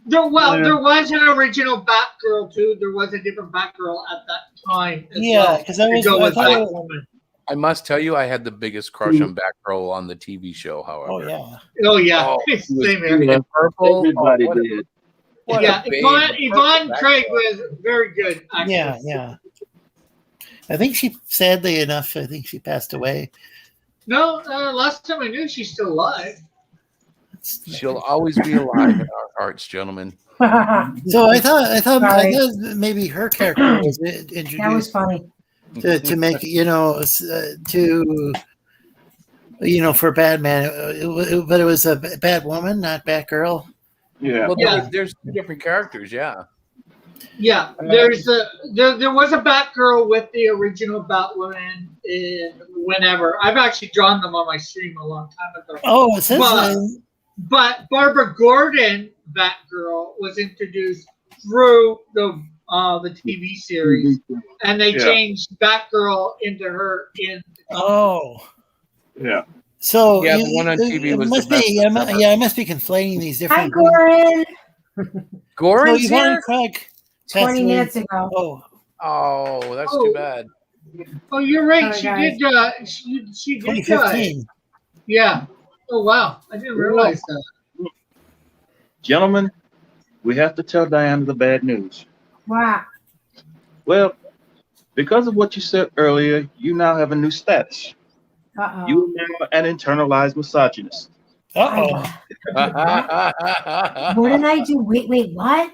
There was an original Batgirl too. There was a different Batgirl at that time. Because I must tell you, I had the biggest crush on Batgirl on the TV show. However, oh yeah, same here. Purple. Everybody did. Yvonne Craig was very good. Actually. Yeah. I think sadly enough, she passed away. No, last time I knew, she's still alive. She'll always be alive in our hearts, gentlemen. So I thought maybe her character was introduced. That was funny. To make for Batman, but it was a Batwoman, not Batgirl. Yeah. Well, there's two different characters. Yeah. Yeah, there was a Batgirl with the original Batwoman whenever. I've actually drawn them on my stream a long time ago. Oh, it says but Barbara Gordon Batgirl was introduced through the TV series, and they changed Batgirl into her in. Oh. Yeah. So Yeah, the one on TV was the must best be. ever. I must be conflating these different. Hi, Goran. So Goran's Yvonne here? Craig 20 minutes ago. Oh, That's too bad. Oh, you're right. Sorry, She guys. did. She did die. 2015. Yeah. Oh wow, I didn't realize that. Gentlemen, we have to tell Diana the bad news. Wow. Well, because of what you said earlier, you now have a new status. Uh-oh. You are now an internalized misogynist. Uh-oh. What did I do? Wait, what?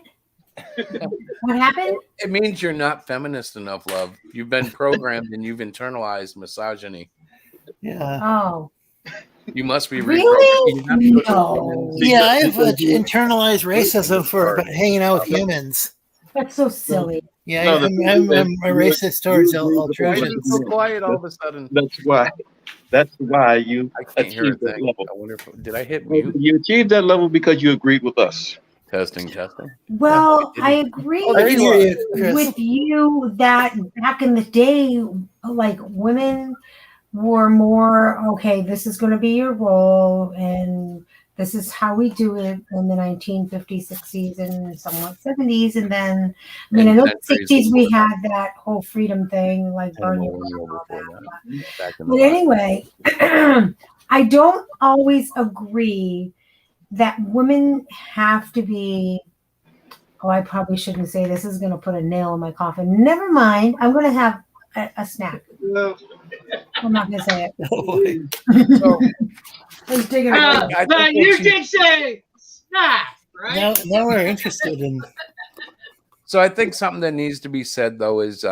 What happened? It means you're not feminist enough, love. You've been programmed and you've internalized misogyny. Yeah. Oh. You must be Really? reprogrammed. You have to No. Yeah, I've internalized racism for hanging out with humans. That's so silly. Yeah, No, I'm a racist towards Why is Altrusians. it so quiet all of a sudden? That's why you I can't hear a achieved that thing. level. I wonder if did I hit mute? You achieved that level because you agreed with us. Testing. Well, I agree I can hear you, Chris. with you that back in the day, like women were more, okay, this is going to be your role and this is how we do it in the 1950s, 60s, and somewhat 70s. And then, I mean, in the 60s, we had that whole freedom thing, like burn your and all that. But anyway, I don't always agree that women have to be, oh, I probably shouldn't say this is going to put a nail in my coffin. Never mind. I'm going to have a snack. I'm not going to say it. So, Let's dig it. You did say snack, right? Now we're interested in. So I think something that needs to be said though is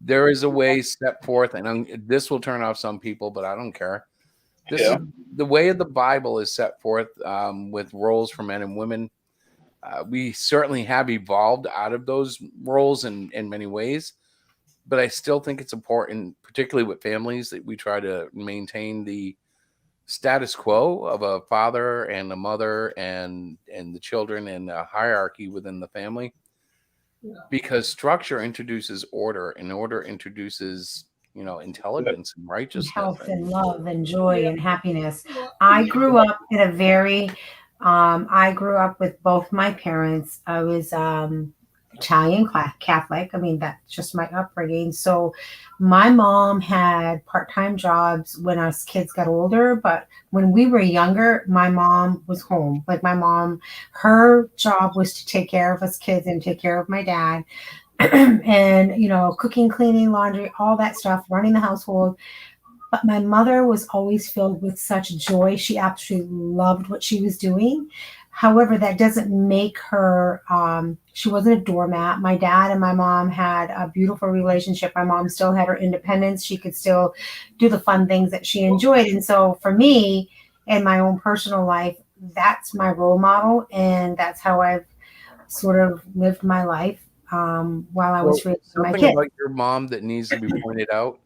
there is a way set forth, and this will turn off some people, but I don't care. This is the way of the Bible is set forth with roles for men and women. We certainly have evolved out of those roles in many ways, but I still think it's important, particularly with families, that we try to maintain the status quo of a father and a mother and the children and a hierarchy within the family, because structure introduces order, and order introduces intelligence and righteousness, health and love and joy and happiness. I grew up in a very I grew up with both my parents. I was Italian Catholic. I mean, that's just my upbringing. So my mom had part-time jobs when us kids got older, but when we were younger, my mom was home. Like my mom, her job was to take care of us kids and take care of my dad. And, cooking, cleaning, laundry, all that stuff, running the household. But my mother was always filled with such joy. She absolutely loved what she was doing. However, that doesn't make her, she wasn't a doormat. My dad and my mom had a beautiful relationship. My mom still had her independence. She could still do the fun things that she enjoyed. And so for me, in my own personal life, that's my role model. And that's how I've sort of lived my life while I was raising my kids. About your mom that needs to be pointed out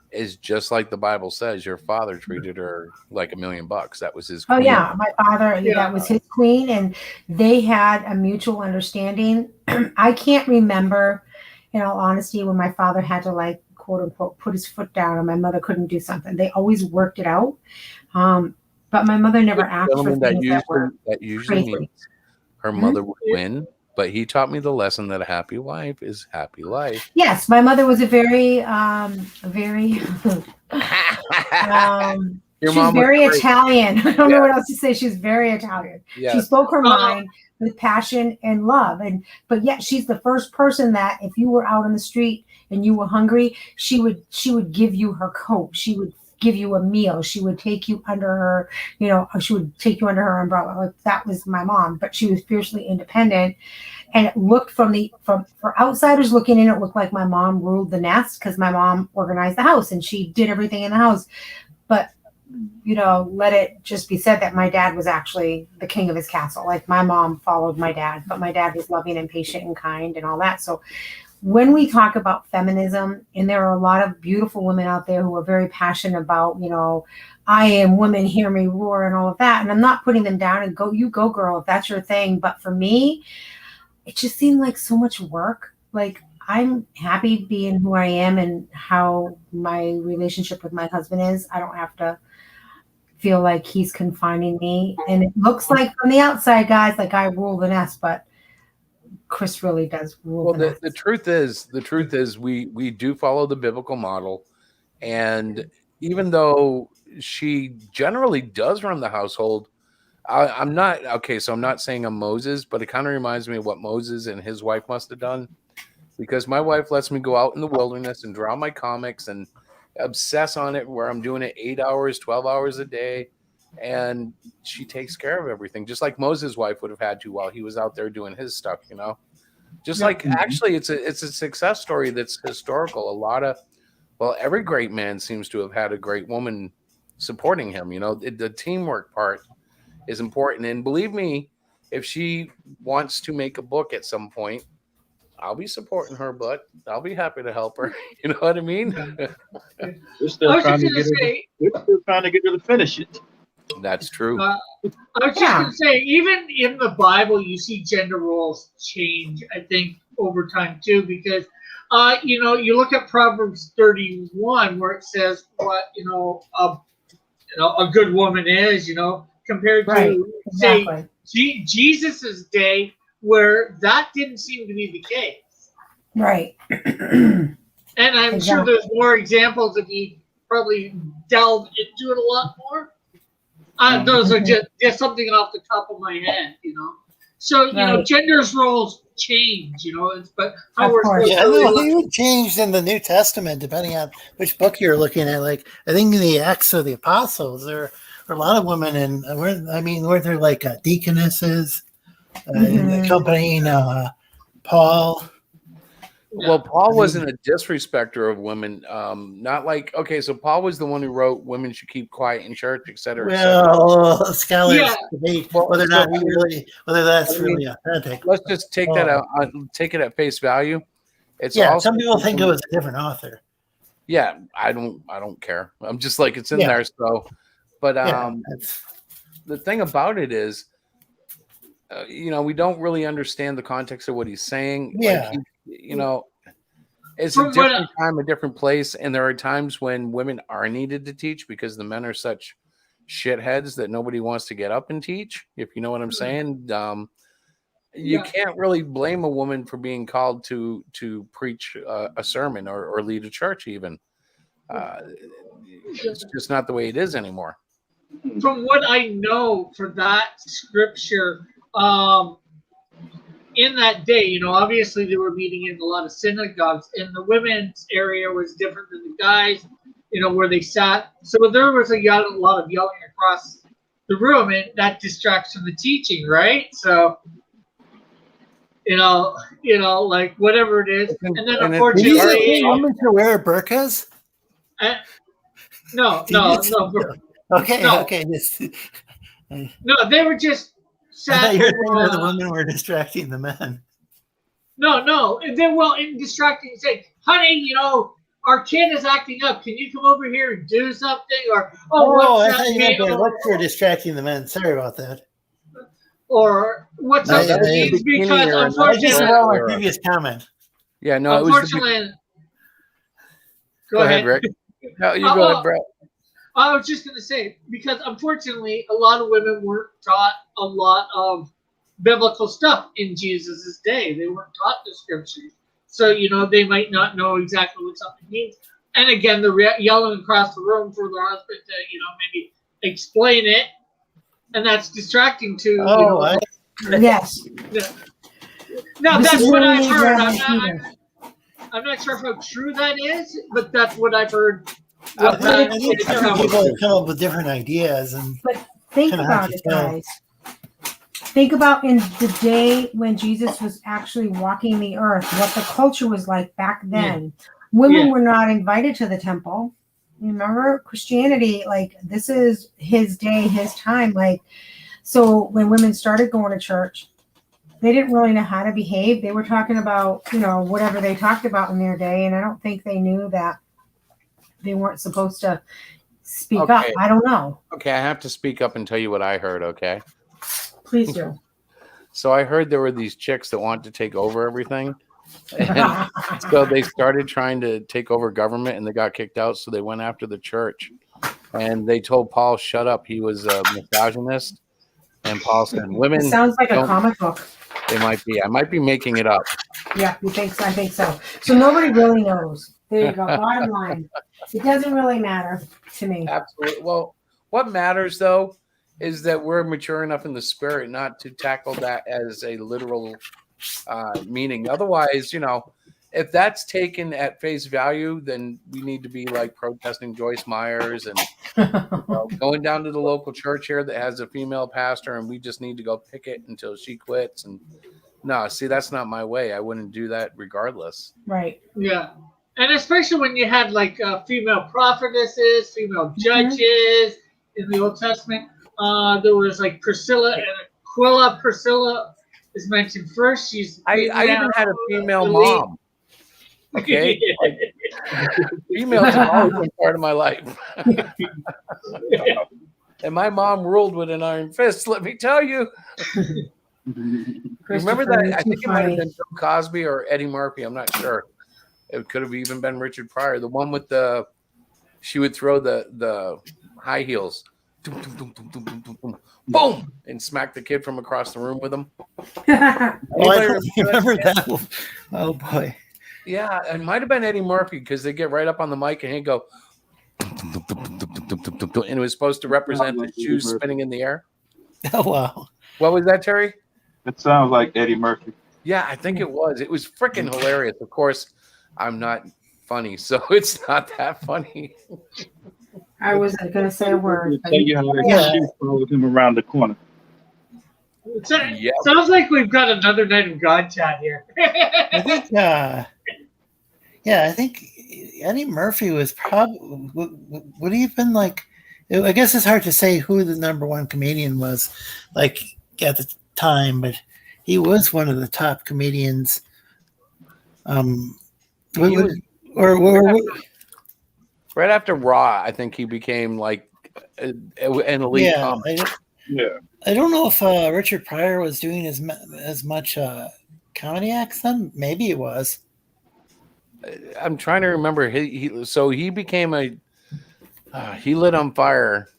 is just like the Bible says, your father treated her like $1 million. That was his queen. Oh yeah, my father, that was his queen, and they had a mutual understanding. I can't remember, in all honesty, when my father had to, like, quote unquote, put his foot down and my mother couldn't do something. They always worked it out. But my mother never asked for things that usually means her mother would win. But he taught me the lesson that a happy wife is happy life. Yes, my mother was a very, she's very Italian. I don't know what else to say. She's very Italian. Yes. She spoke her mind with passion and love. But yet she's the first person that if you were out on the street and you were hungry, she would give you her coat. She would give you a meal. She would take you under her, she would take you under her umbrella. Like, that was my mom, but she was fiercely independent. And it looked for outsiders looking in, it looked like my mom ruled the nest because my mom organized the house and she did everything in the house. But, let it just be said that my dad was actually the king of his castle. Like, my mom followed my dad, but my dad was loving and patient and kind and all that. So when we talk about feminism, and there are a lot of beautiful women out there who are very passionate about, I am women, hear me roar and all of that. And I'm not putting them down and you go girl, if that's your thing. But for me, it just seemed like so much work. Like, I'm happy being who I am and how my relationship with my husband is. I don't have to feel like he's confining me. And it looks like from the outside, guys, like I rule the nest, but Chris really does rule Well, the nest. the truth is we do follow the biblical model, and even though she generally does run the household, I'm not okay. So I'm not saying I'm Moses, but it kind of reminds me of what Moses and his wife must have done, because my wife lets me go out in the wilderness and draw my comics and obsess on it, where I'm doing it 8 hours, 12 hours a day, and she takes care of everything, just like Moses' wife would have had to while he was out there doing his stuff. Just like actually, it's a success story that's historical. Every great man seems to have had a great woman supporting him. The teamwork part is important. And believe me, if she wants to make a book at some point, I'll be supporting her, but I'll be happy to help her. You know what I mean? We're still trying to get her to finish it. That's true. I was just going to say, even in the Bible, you see gender roles change, I think, over time, too, because, you look at Proverbs 31, where it says what, a good woman is, compared to, say, Jesus's day, where that didn't seem to be the case. Right. And I'm sure there's more examples if you probably delve into it a lot more. Those are just something off the top of my head, So, gender's roles change, but how we're supposed to even changed in the New Testament, depending on which book you're looking at. Like, I think in the Acts of the Apostles, there are a lot of women, and were there like deaconesses accompanying Paul? Well, Paul wasn't a disrespecter of women. Not like, okay, so Paul was the one who wrote women should keep quiet in church, et cetera. Well, scholars debate whether that's really authentic. Let's just take that out, take it at face value. It's some people think it was a different author. Yeah, I don't care. I'm just like, it's in there. So, but the thing about it is, we don't really understand the context of what he's saying. Yeah. It's a different time, a different place. And there are times when women are needed to teach because the men are such shitheads that nobody wants to get up and teach. If you know what I'm saying, you can't really blame a woman for being called to preach a sermon or lead a church even. It's just not the way it is anymore. From what I know for that scripture, in that day, obviously they were meeting in a lot of synagogues, and the women's area was different than the guys, where they sat. So there was a lot of yelling across the room, and that distracts from the teaching, right? So, like whatever it is. And then unfortunately, women to wear burqas? No. Okay. No, they were just sat. You're saying the women were distracting the men. No. In distracting, say, honey, our kid is acting up. Can you come over here and do something? Or I thought you meant their looks were distracting the men. Sorry about that. Or what's up means because unfortunately, my previous comment. Yeah, no. Unfortunately, go ahead, Rick. No, you go ahead, Brett. I was just going to say, because unfortunately, a lot of women weren't taught a lot of biblical stuff in Jesus' day. They weren't taught the scriptures. So, they might not know exactly what something means. And again, they're yelling across the room for their husband to, maybe explain it. And that's distracting to, yes. No, that's what I've heard. I'm not sure how true that is, but that's what I've heard. Different people come up with different ideas, but think about it, guys. Think about in the day when Jesus was actually walking the earth, what the culture was like back then. Women were not invited to the temple. Remember, Christianity, like, this is his day, his time. Like, so when women started going to church, they didn't really know how to behave. They were talking about, whatever they talked about in their day, and I don't think they knew that they weren't supposed to speak up. I don't know. Okay, I have to speak up and tell you what I heard, okay? Please do. So I heard there were these chicks that want to take over everything. And so they started trying to take over government, and they got kicked out, so they went after the church. and they told Paul, shut up. He was a misogynist. And Paul said, women. It sounds like a comic book. They might be. I might be making it up. Yeah, you think so? I think so. So nobody really knows. There you go. Bottom line. It doesn't really matter to me. Absolutely. Well, what matters, though, is that we're mature enough in the spirit not to tackle that as a literal meaning. Otherwise, if that's taken at face value, then we need to be like protesting Joyce Myers and going down to the local church here that has a female pastor, and we just need to go picket until she quits. And no, see, that's not my way. I wouldn't do that regardless. Right. Yeah. And especially when you had like female prophetesses, female judges in the Old Testament. There was like Priscilla and Aquila. Priscilla is mentioned first. I even had a female mom. Okay, females have always been part of my life, and my mom ruled with an iron fist. Let me tell you. Remember that? I think it might have been Bill Cosby or Eddie Murphy. I'm not sure. It could have even been Richard Pryor. The one with she would throw the high heels, boom, and smack the kid from across the room with them. I remember that. Oh boy. Yeah, it might have been Eddie Murphy because they get right up on the mic and he'd go, and it was supposed to represent the shoes spinning in the air. Oh, wow. What was that, Terry? It sounds like Eddie Murphy. Yeah, I think it was. It was freaking hilarious. Of course, I'm not funny, so it's not that funny. I wasn't going to say a word. Tell you how that shoe followed him around the corner. Sounds like we've got another night of God chat here. I think, I think Eddie Murphy was probably, would he have been like, I guess it's hard to say who the number one comedian was, like at the time, but he was one of the top comedians. Right after Raw, I think he became like an elite comic. I don't know if Richard Pryor was doing as much comedy acts then. Maybe it was. I'm trying to remember. He became he lit on fire,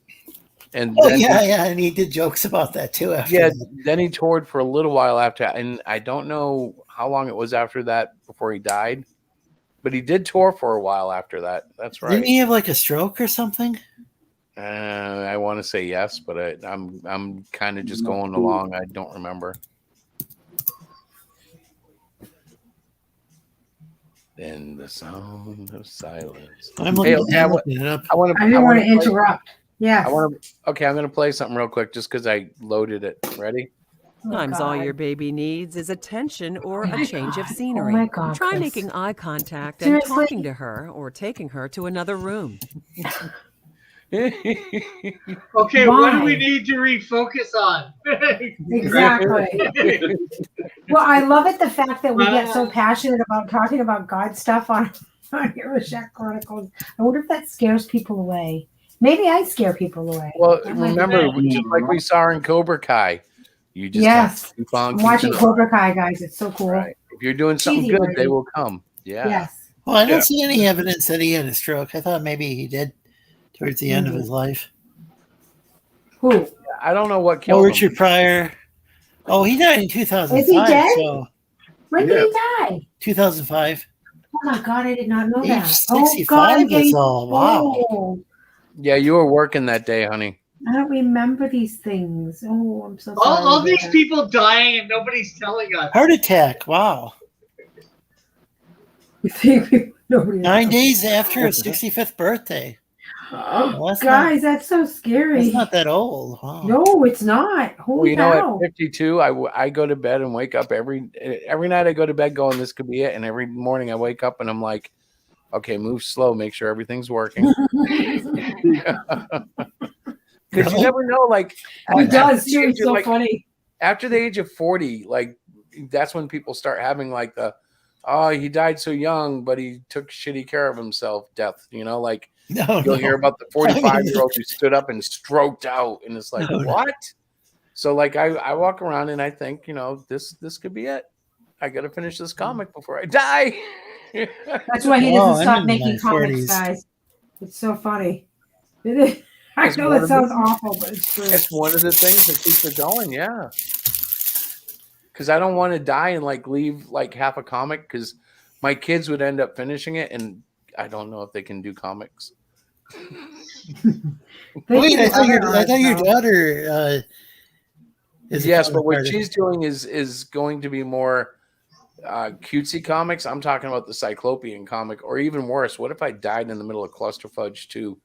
and and he did jokes about that too. After that. Then he toured for a little while after, and I don't know how long it was after that before he died, but he did tour for a while after that. That's right. Didn't he have like a stroke or something? I want to say yes, but I'm kind of just going along. I don't remember. In the sound of silence. I didn't want to interrupt. Yeah. I'm going to play something real quick just because I loaded it. Ready? Sometimes all your baby needs is attention or a change of scenery. Oh my God, Try Chris. making eye contact and Seriously? talking to her or taking her to another room. Okay, what do we need to refocus on? Exactly. Well, I love it, the fact that we get so passionate about talking about God stuff on Shack Chronicles. I wonder if that scares people away. Maybe I scare people away. Well, remember, just like we saw in Cobra Kai, you just have to keep on watching Cobra Kai, guys. It's so cool. Right. If you're doing something good, they will come. Yeah. Yes. Well, I don't see any evidence that he had a stroke. I thought maybe he did towards the end of his life. Who? I don't know what killed him. Richard Pryor. Oh, he died in 2005. Is he dead? So when did he die? 2005. Oh my God, I did not know that. 65 is all. Wow. Yeah, you were working that day, honey. I don't remember these things. Oh, I'm so sorry. All these people dying and nobody's telling us. Heart attack. Wow. You think 9 days after his 65th birthday. Oh, guys, that's so scary. It's not that old. Wow. No, it's not. Holy cow. At 52, I go to bed and wake up every night. I go to bed going, this could be it. And every morning I wake up and I'm like, okay, move slow. Make sure everything's working. Because you never know. Like, he does too. It's so funny. After the age of 40, like, that's when people start having like he died so young, but he took shitty care of himself death. Like, you'll hear about the 45-year-old who stood up and stroked out, and it's like, what? So like I walk around and I think, this could be it. I got to finish this comic before I die. That's why he doesn't stop making comics, guys. It's so funny. I It's know one that of sounds the- awful, but it's true. It's one of the things that keeps it going, yeah. Because I don't want to die and like leave like half a comic because my kids would end up finishing it, and I don't know if they can do comics. Wait, I thought your daughter. daughter is Yes, a but what comic she's doing is going to be more cutesy comics. I'm talking about the Cyclopean comic, or even worse. What if I died in the middle of Clusterfudge too?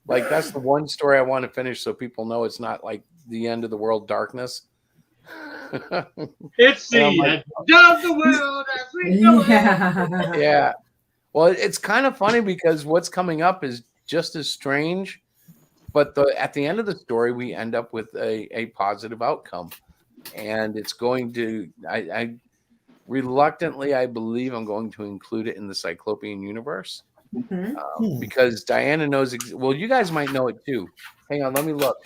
Like that's the one story I want to finish, so people know it's not like the end of the world darkness. It's the And I'm end of the world as we know it. Yeah. Well, it's kind of funny because what's coming up is just as strange, but at the end of the story, we end up with a positive outcome, and it's going to. I reluctantly, I believe I'm going to include it in the Cyclopean universe because Diana knows. Well, you guys might know it too. Hang on, let me look.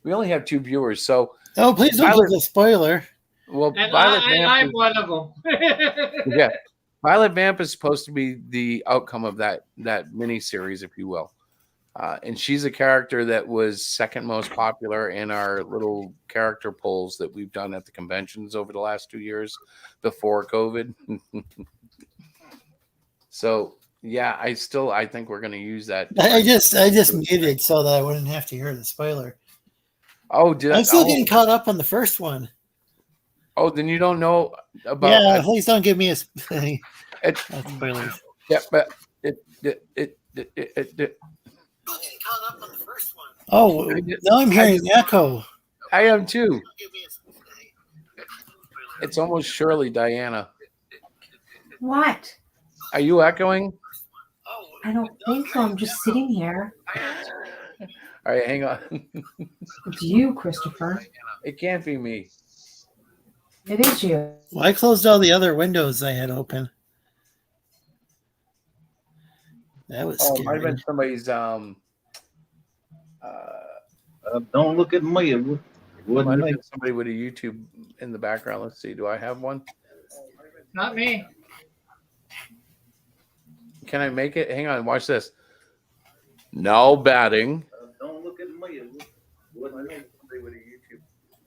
We only have 2 viewers, so. Oh, please don't give the spoiler. Well, And Violet Vamp I'm is, one of them. yeah, Violet Vamp is supposed to be the outcome of that mini series, if you will, and she's a character that was second most popular in our little character polls that we've done at the conventions over the last 2 years before COVID. So yeah, I think we're going to use that. I just muted so that I wouldn't have to hear the spoiler. Oh, I'm still getting caught up on the first one. Oh, then you don't know about. Yeah, please don't give me a spoilers. Yeah, but Oh, now I'm hearing an echo. I am too. It's almost surely Diana. What? Are you echoing? I don't think so. I'm just sitting here. All right, hang on. It's you, Christopher. It can't be me. It is you. Well, I closed all the other windows I had open. That was It might have scary. been somebody's. Don't look at me. It Might wouldn't have make been somebody with a YouTube in the background. Let's see. Do I have one? Not me. Can I make it? Hang on. Watch this. No batting. Don't look at me. It wouldn't make Somebody with a YouTube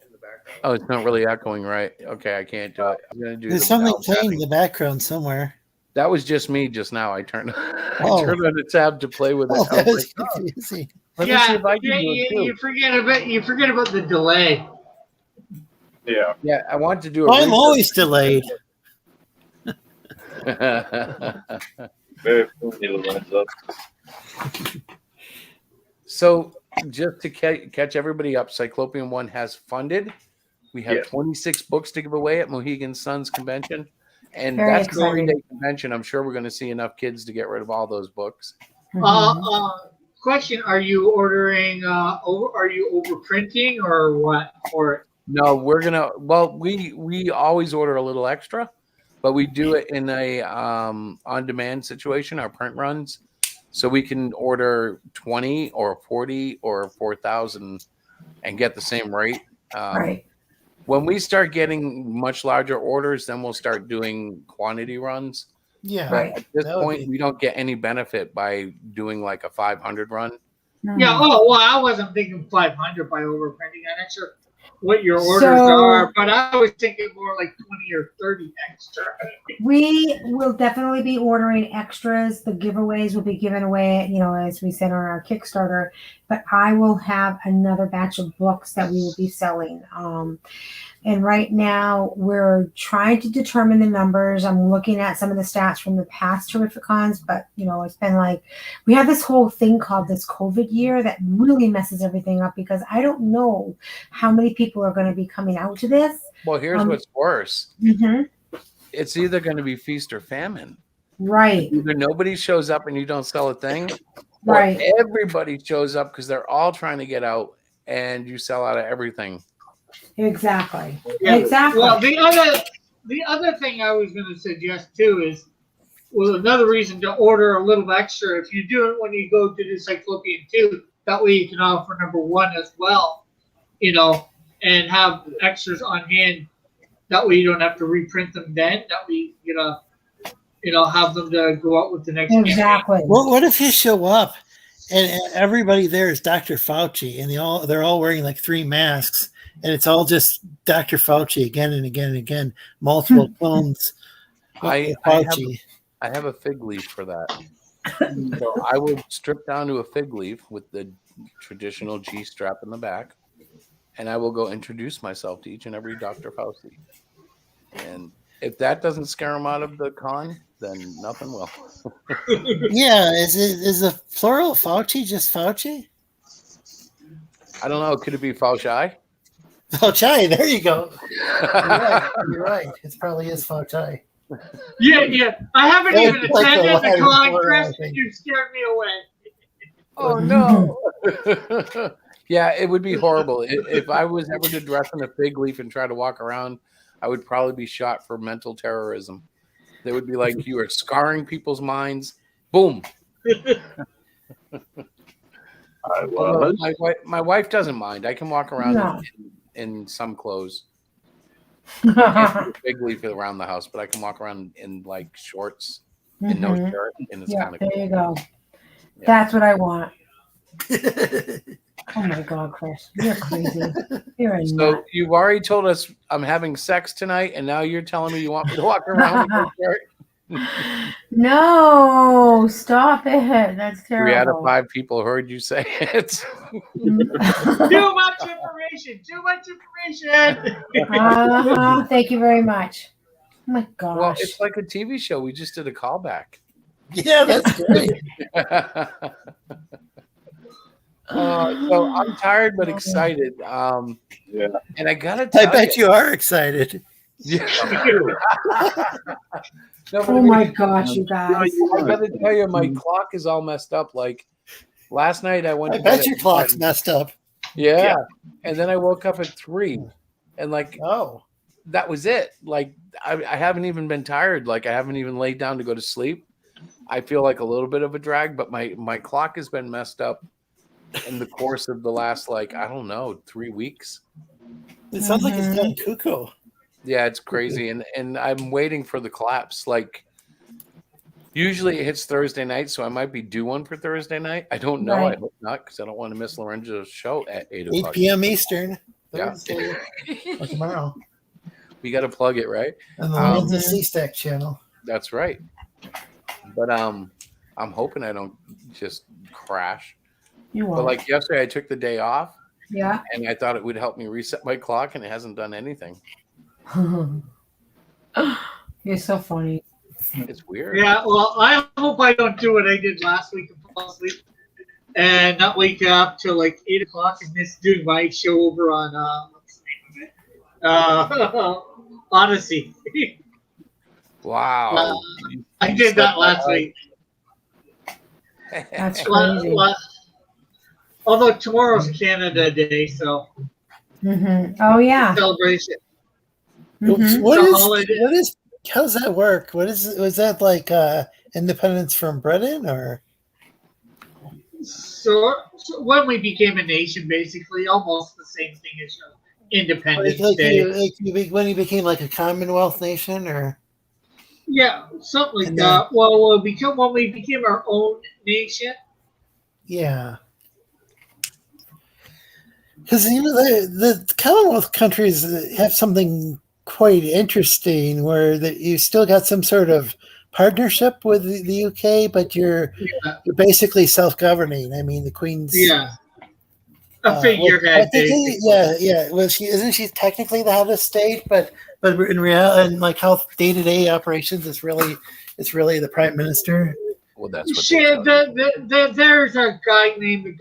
in the background. Oh, it's not really echoing, right? Okay, I can't do it. I'm gonna do. There's something playing in the background somewhere. That was just me just now. I turned I Oh. turned on the tab to play with it. Oh, I that was was like, oh, confusing. let me see if I can do it too. You forget about the delay. Yeah. Yeah, I want to do. Oh, I'm always delayed. Very quickly it lines up. So, just to catch everybody up, Cyclopean 1 has funded. We have 26 books to give away at Mohegan Sun's convention. And Very that's the exciting. 3-day convention. I'm sure we're going to see enough kids to get rid of all those books. Question: Are you ordering? Are you overprinting or what? Or No, we're gonna. Well, we always order a little extra, but we do it in a on-demand situation. Our print runs, so we can order 20 or 40 or 4,000 and get the same rate. Right. When we start getting much larger orders, then we'll start doing quantity runs. Yeah. But Right. at this That would point, be- we don't get any benefit by doing like a 500 run. yeah. Oh well, I wasn't thinking 500 by overprinting. I'm not sure what your orders So- are, but I was thinking more like 20 or 30 extra. We will definitely be ordering extras. The giveaways will be given away, as we said on our Kickstarter. But I will have another batch of books that we will be selling. And right now, we're trying to determine the numbers. I'm looking at some of the stats from the past Terrificons, but it's been like we have this whole thing called this COVID year that really messes everything up because I don't know how many people are going to be coming out to this. Well, here's what's worse. Mm-hmm. It's either going to be feast or famine. Right. Either nobody shows up and you don't sell a thing, or Right. everybody shows up because they're all trying to get out and you sell out of everything. Exactly. Yeah. Exactly. Well, the other thing I was going to suggest too is, another reason to order a little extra if you do it when you go to the Cyclopean 2. That way you can offer number 1 as well, and have extras on hand. That way you don't have to reprint them then. That way have them to go out with the next campaign. Exactly. What if you show up and everybody there is Dr. Fauci, and they're all wearing like 3 masks, and it's all just Dr. Fauci again and again and again, multiple clones. I have a fig leaf for that. So I would strip down to a fig leaf with the traditional G strap in the back, and I will go introduce myself to each and every Dr. Fauci. And if that doesn't scare them out of the con, then nothing will. Yeah, is the plural of Fauci just Fauci? I don't know. Could it be Fauci? Fauci, there you go. You're right. It probably is Fauci. Yeah. I haven't even Like attended the con, plural, Chris. I think. You scared me away. Oh no. Yeah, it would be horrible. If I was ever to dress in a fig leaf and try to walk around, I would probably be shot for mental terrorism. They would be like, you are scarring people's minds. Boom. My wife doesn't mind. I can walk around in some clothes. Fig leaf around the house, but I can walk around in like shorts and no shirt, and it's kind of there cool. you go. Yeah. That's what I want. Oh my God, Chris, you're crazy. You're a So nut. you've already told us I'm having sex tonight, and now you're telling me you want me to walk around with no shirt? No, stop it. That's terrible. 3 out of 5 people heard you say it. Too much information. Thank you very much. Oh my gosh. Well, it's like a TV show. We just did a callback. Yeah, that's great. So I'm tired but excited. Yeah. And I gotta tell I bet you are excited. Yeah. Oh my gosh, you guys. I gotta tell you, my clock is all messed up. Like last night, I went. I bet your clock's messed up. Yeah, and then I woke up at 3, and like, that was it. Like I haven't even been tired. Like I haven't even laid down to go to sleep. I feel like a little bit of a drag, but my clock has been messed up in the course of the last, like, I don't know, 3 weeks. It sounds like it's gone cuckoo. Yeah, it's crazy, and I'm waiting for the collapse. Like, usually it hits Thursday night, so I might be due one for Thursday night. I don't know. Right. I hope not, because I don't want to miss Lorenzo's show at 8 8 o'clock. p.m. Eastern. Yeah. Thursday or tomorrow. We got to plug it, right? On the Lorenzo C-Stack channel. That's right. But I'm hoping I don't just crash. You won't. But like yesterday, I took the day off. Yeah. And I thought it would help me reset my clock, and it hasn't done anything. You're so funny. It's weird. Yeah, well, I hope I don't do what I did last week and fall asleep and not wake up till like 8 o'clock and miss doing my show over on what's the name of it? Odyssey. Wow. I did that last week. That's crazy. Although tomorrow's Canada Day, so Oh yeah. celebration. What is how's that work? Was that like independence from Britain or? So when we became a nation, basically, almost the same thing as Independence Day. When you became like a Commonwealth nation, or? Yeah, something like that. Well, when we became our own nation. Yeah. Because the Commonwealth countries have something quite interesting, where you still got some sort of partnership with the UK, but you're basically self-governing. I mean, the Queen's a figurehead. Yeah. Well, isn't she technically the head of state? But in reality, and like how day-to-day operations, it's really the Prime Minister. Well, that's what there's a guy named the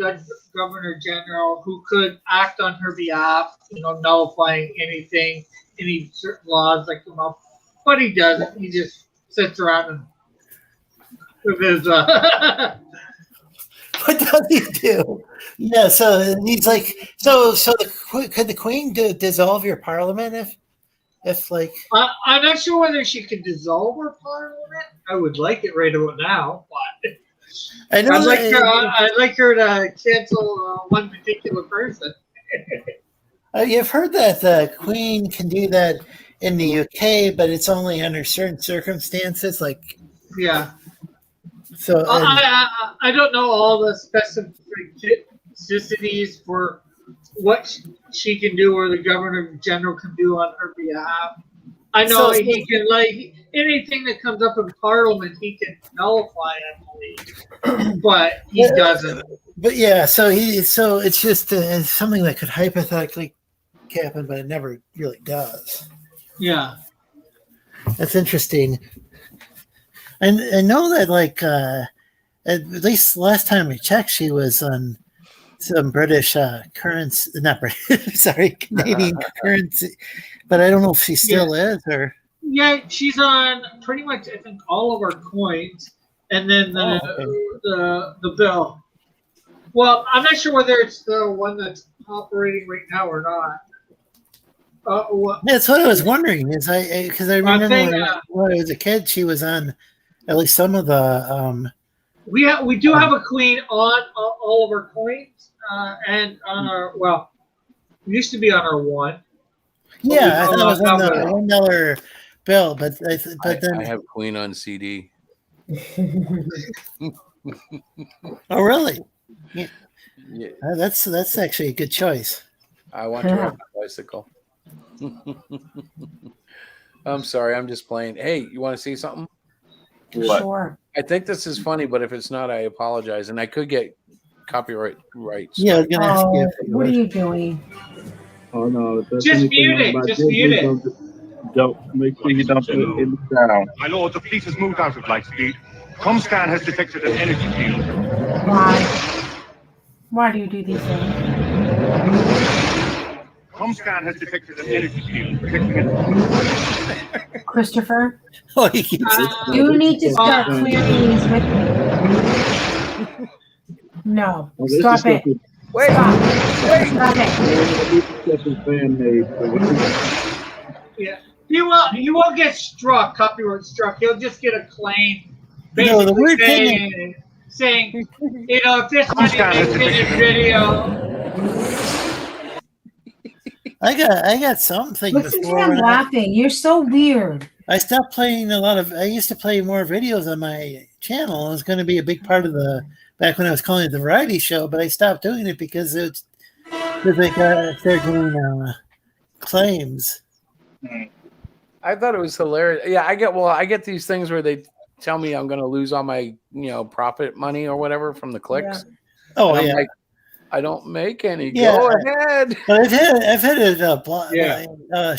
Governor General who could act on her behalf, nullifying any certain laws that come up. But he doesn't. He just sits around and with his. What does he do? Yeah, so he's like, could the Queen dissolve your Parliament if like? I'm not sure whether she could dissolve her Parliament. I would like it right about now, but I'd like her to cancel one particular person. You've heard that the Queen can do that in the UK, but it's only under certain circumstances. Like, yeah, So I don't know all the specificities for what she can do or the governor general can do on her behalf. I know he can, like, anything that comes up in Parliament, he can nullify, I believe, but he doesn't. But yeah, so it's just it's something that could hypothetically happen, but it never really does. Yeah, that's interesting. And I know that, like, at least last time we checked, she was on some British currency, not British, sorry, Canadian currency, but I don't know if she still is or. Yeah, she's on pretty much, I think, all of our coins, and then the bill. Well, I'm not sure whether it's the one that's operating right now or not. That's what I was wondering. Because I remember when I was a kid, she was on at least some of the. We do have a queen on all of our coins, and on our we used to be on our one. Yeah, I thought it was on the $1 bill, but then I have Queen on CD. Oh, really? Yeah. That's actually a good choice. I want to ride my bicycle. I'm sorry, I'm just playing. Hey, you want to see something? What? Sure. I think this is funny, but if it's not, I apologize, and I could get copyright rights. Yeah, I was gonna ask you. What are you doing? Oh no! Just mute it. Just mute it. Don't make sure you don't put it in the sound. My lord, the fleet has moved out of Lightspeed. Comscan has detected an energy field. Why do you do these things? Comscan has detected an energy field protecting it. Christopher? Oh, he keeps it. You need to start clearing these with me. No, stop it. Wait, Stop it. Yeah, you won't get copyright struck. You'll just get a claim. No, the weird thing saying, if this money makes it in video. I got something. Listen to them laughing. You're so weird. I stopped playing I used to play more videos on my channel. It was going to be a big part of back when I was calling it the variety show, but I stopped doing it because they started doing claims. I thought it was hilarious. Yeah, I get these things where they tell me I'm going to lose all my profit money or whatever from the clicks. Yeah. Oh and yeah. I'm like, I don't make any. Yeah. Go ahead. But I've had it. The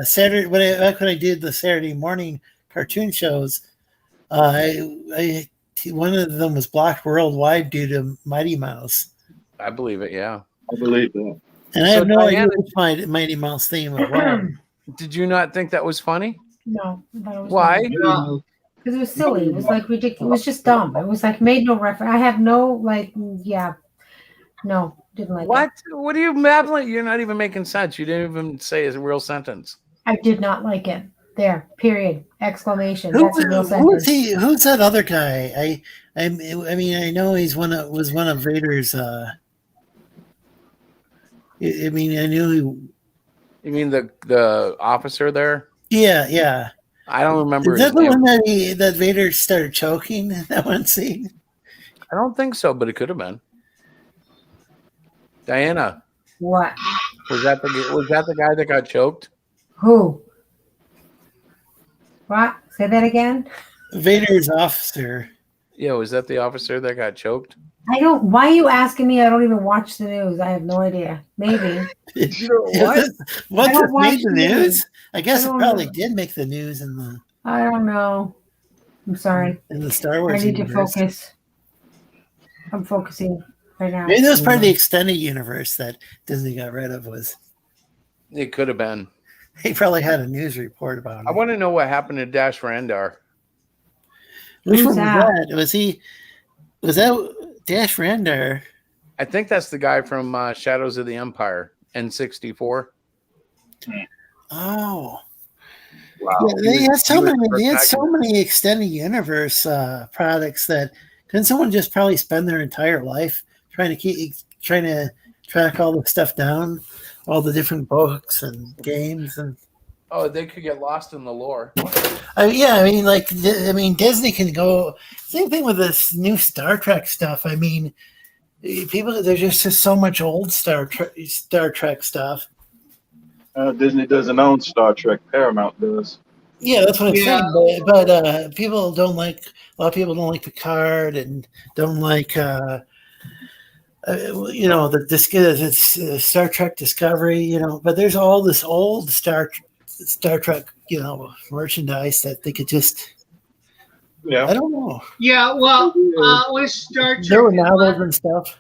Saturday back when I did the Saturday morning cartoon shows, one of them was blocked worldwide due to Mighty Mouse. I believe it. Yeah, I believe that. And I have no idea which Mighty Mouse theme it was. Did you not think that was funny? No. Why? Because it was silly. It was like ridiculous. It was just dumb. It was like made no reference. I have no no, didn't like what? it. What are you babbling? You're not even making sense. You didn't even say a real sentence. I did not like it. There. Period. Exclamation. That's a real sentence. Who's that other guy? I mean, I know he's was one of Vader's. I mean, I knew he. You mean the officer there? Yeah. I don't remember. Is that the one that Vader started choking in that one scene? I don't think so, but it could have been. Diana. What? Was that the guy that got choked? Who? What? Say that again? Vader's officer. Yeah, was that the officer that got choked? Why are you asking me? I don't even watch the news. I have no idea. Maybe. What made the news? I guess it probably did make the news in the. I don't know. I'm sorry. In the Star Wars I need universe. to focus. I'm focusing right now. Maybe that was part of the extended universe that Disney got rid of. It could have been. He probably had a news report about it. I want to know what happened to Dash Randar. Which one was that? Was that Dash Randar? I think that's the guy from Shadows of the Empire, N64. Oh. Wow. Yeah, they had so many extended universe products that couldn't someone just probably spend their entire life trying to track all the stuff down, all the different books and games and. Oh, they could get lost in the lore. I mean, like, Disney can go. Same thing with this new Star Trek stuff. I mean, people, there's just so much old Star Trek stuff. Disney doesn't own Star Trek. Paramount does. Yeah, that's what I'm Yeah. saying. But people don't like. A lot of people don't like Picard and don't like. The Star Trek Discovery. But there's all this old Star Trek, merchandise that they could just. Yeah. I don't know. Yeah, well, with Star Trek, There were novels and stuff.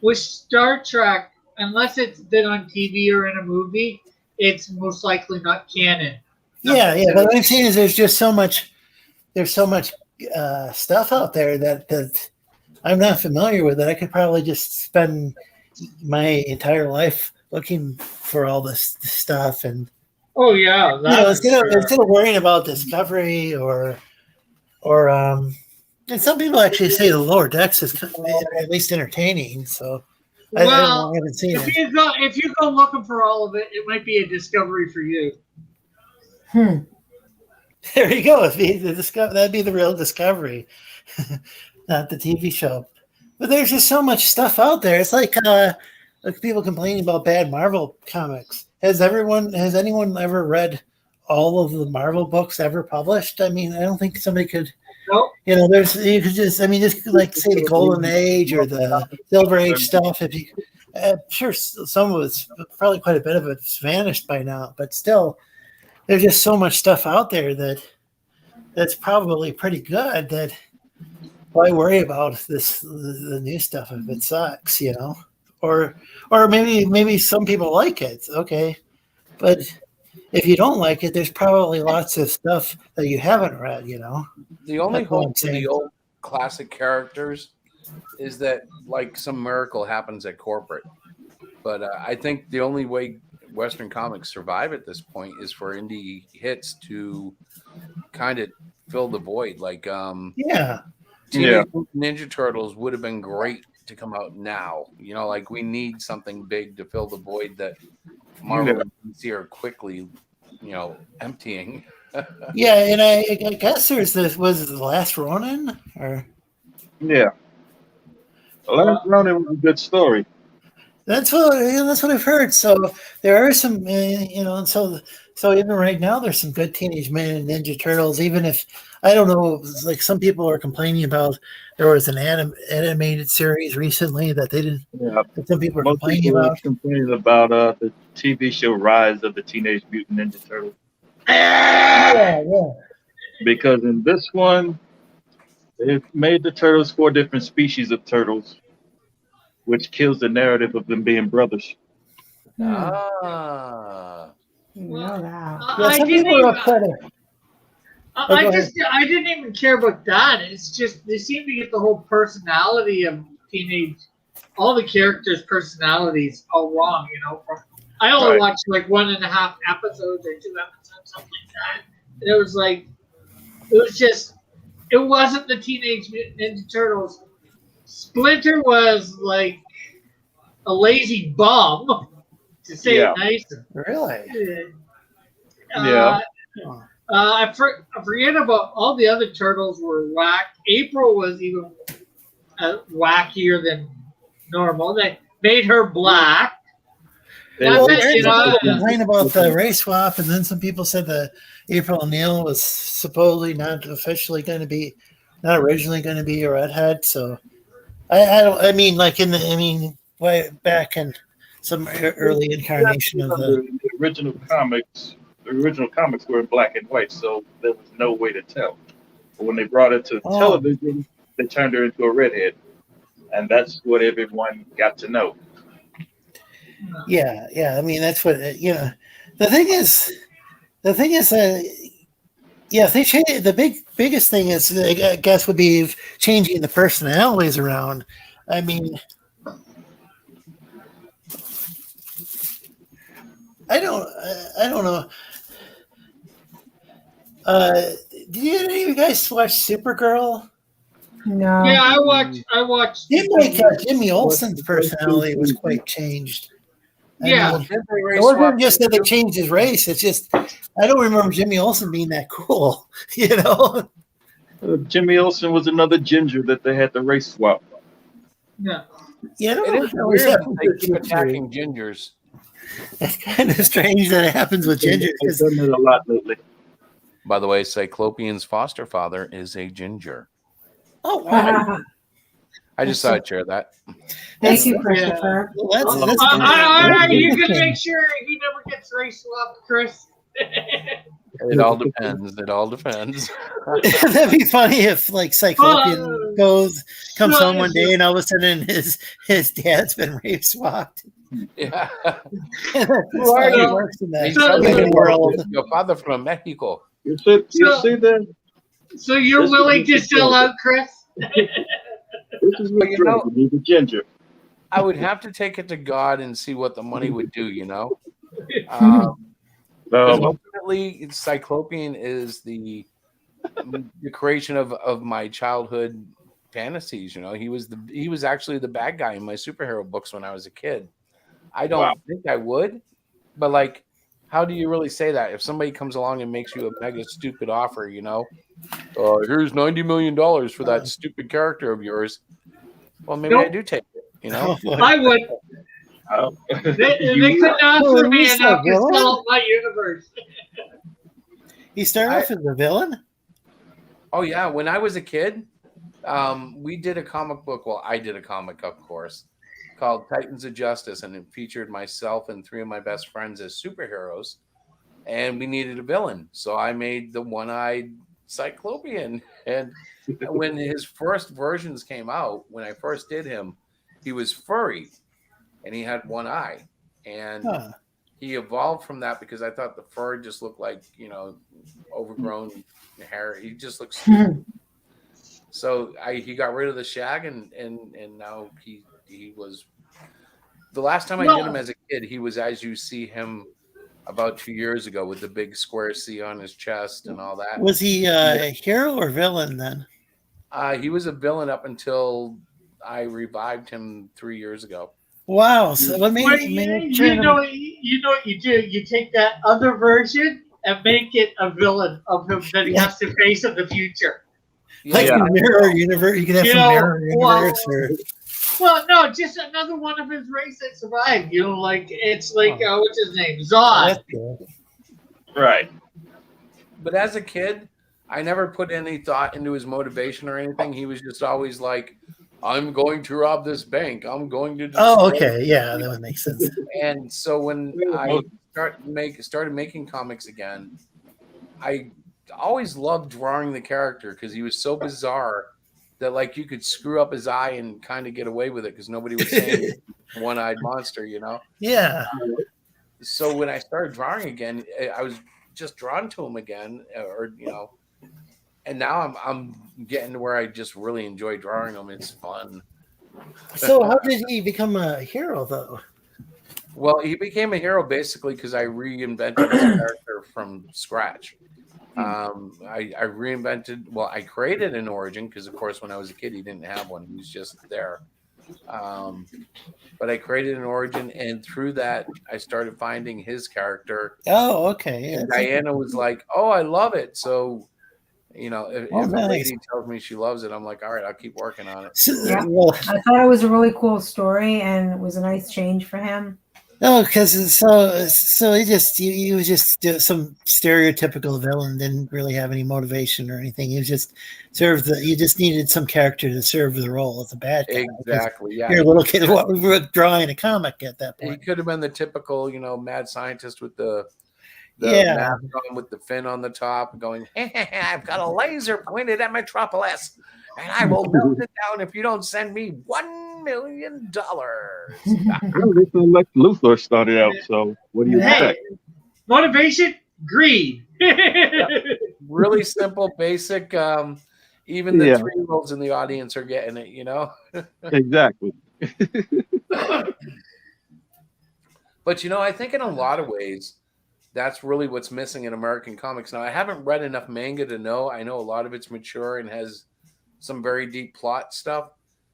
with Star Trek, unless it's been on TV or in a movie, it's most likely not canon. Yeah. But what I'm saying is, there's just so much. There's so much stuff out there that I'm not familiar with. That I could probably just spend my entire life looking for all this stuff and. Oh yeah, instead of worrying about Discovery or and some people actually say the Lower Decks is at least entertaining. So I haven't seen it. If you go looking for all of it, it might be a discovery for you. There you go. That'd be the real Discovery, not the TV show. But there's just so much stuff out there. It's like people complaining about bad Marvel comics. Has anyone ever read all of the Marvel books ever published? I mean, I don't think somebody could. Nope. You could just like say the Golden Age or the Silver Age stuff. I'm sure some of it's probably quite a bit of it's vanished by now, but still, there's just so much stuff out there that's probably pretty good. That why worry about the new stuff if it sucks, Or maybe some people like it, okay, but if you don't like it, there's probably lots of stuff that you haven't read, The only hope for the old classic characters is that like some miracle happens at corporate. But I think the only way Western comics survive at this point is for indie hits to kind of fill the void. Like Teenage Mutant Ninja Turtles would have been great to come out now. Like we need something big to fill the void that Marvel and DC are quickly, emptying. Yeah, and I guess was the Last Ronin, or yeah, the Last Ronin was a good story. That's what I've heard. So there are some, so even right now there's some good Teenage Mutant Ninja Turtles. Even if I don't know, like some people are complaining about there was an animated series recently that they didn't. Yeah, that some people are most complaining people about. are complaining about the TV show Rise of the Teenage Mutant Ninja Turtles. Yeah. Because in this one, they've made the turtles 4 different species of turtles, which kills the narrative of them being brothers. I didn't even care about that. It's just they seem to get the whole personality of all the characters' personalities all wrong. I only watched like 1.5 episodes or 2 episodes, something like that. And it wasn't the Teenage Mutant Ninja Turtles. Splinter was like a lazy bum, to say it nicer. Really? I forget about all the other turtles were whack. April was even wackier than normal. They made her black. Complain about the race swap, and then some people said that April O'Neil was supposedly not originally going to be a redhead. So way back in some early incarnation of the original comics. The original comics were in black and white, so there was no way to tell. But when they brought it to television, they turned her into a redhead, and that's what everyone got to know. Yeah. I mean, that's what The thing is, if they change the biggest thing is, I guess, would be changing the personalities around. I mean, I don't know. Did any of you guys watch Supergirl? No. Yeah, I watched. Jimmy Olsen's personality was quite changed. Yeah. mean, it wasn't just that they changed his race. It's just I don't remember Jimmy Olsen being that cool. You know, Jimmy Olsen was another ginger that they had to race swap. Yeah. Yeah, I don't It know is how always weird that happens they with keep gingers. attacking gingers. That's kind of strange that it happens with gingers. They've done it a lot lately. By the way, Cyclopian's foster father is a ginger. Oh wow! I just thought I'd share that. Thank you, Christopher. Well, All right, you can make sure he never gets race swapped, Chris. It all depends. It all depends. That'd be funny if like Cyclopian comes home one day and all of a sudden his dad's been rape swapped. Yeah. Who are you? Works in that world. Your father from Mexico. You see that? So you're willing to sell out, Chris? This is what he's a ginger. I would have to take it to God and see what the money would do, you know? Ultimately, Cyclopian is the creation of my childhood fantasies, you know? He was actually the bad guy in my superhero books when I was a kid. I don't think I would, but like, how do you really say that? If somebody comes along and makes you a mega stupid offer, you know, here's $90 million for that stupid character of yours. Well, maybe I do take it, you know? I would. They couldn't offer me enough to sell out my universe. He started off as a villain? Oh, yeah. When I was a kid, we did a comic book. Well, I did a comic, of course, called Titans of Justice, and it featured myself and 3 of my best friends as superheroes, and we needed a villain. So I made the one-eyed Cyclopian. And when his first versions came out, when I first did him, he was furry, and he had one eye. And he evolved from that because I thought the fur just looked like, you know, overgrown hair. He just looks stupid. So he got rid of the shag, and now he was. The last time I did him as a kid, he was as you see him about 2 years ago with the big square C on his chest and all that. Was he a hero or villain then? He was a villain up until I revived him 3 years ago. Wow! So what made you know what you do? You take that other version and make it a villain of him that he has to face in the future. Like a mirror universe, you can have some mirror universe. Well, no, just another one of his race that survived. You know, like it's like what's his name, Zod. Right. But as a kid, I never put any thought into his motivation or anything. He was just always like, "I'm going to rob this bank. I'm going to." Okay, yeah, that would make sense. And so when I started making comics again, I always loved drawing the character because he was so bizarre that like you could screw up his eye and kind of get away with it because nobody was saying one-eyed monster, you know? Yeah. So when I started drawing again, I was just drawn to him again, or you know, and now I'm getting to where I just really enjoy drawing him. It's fun. So how did he become a hero though? Well, he became a hero basically because I reinvented his character from scratch. I reinvented. Well, I created an origin because, of course, when I was a kid, he didn't have one. He was just there. But I created an origin, and through that, I started finding his character. Oh, okay. And Diana was like, "Oh, I love it." So, you know, if a lady tells me she loves it, I'm like, "All right, I'll keep working on it." Yeah. I thought it was a really cool story, and it was a nice change for him. No, because so he was just some stereotypical villain. Didn't really have any motivation or anything. He was just you just needed some character to serve the role as a bad guy. Exactly. Yeah. You're a little kid. What we were drawing a comic at that point. He could have been the typical, you know, mad scientist with the mask on with the fin on the top, going, "Hey, I've got a laser pointed at Metropolis, and I will melt it down if you don't send me $1 million." That's how Lex Luthor started out. So what do you expect? Motivation, greed. Really simple, basic. Even the 3-year-olds in the audience are getting it, you know. Exactly. But you know, I think in a lot of ways, that's really what's missing in American comics. Now, I haven't read enough manga to know. I know a lot of it's mature and has some very deep plot stuff.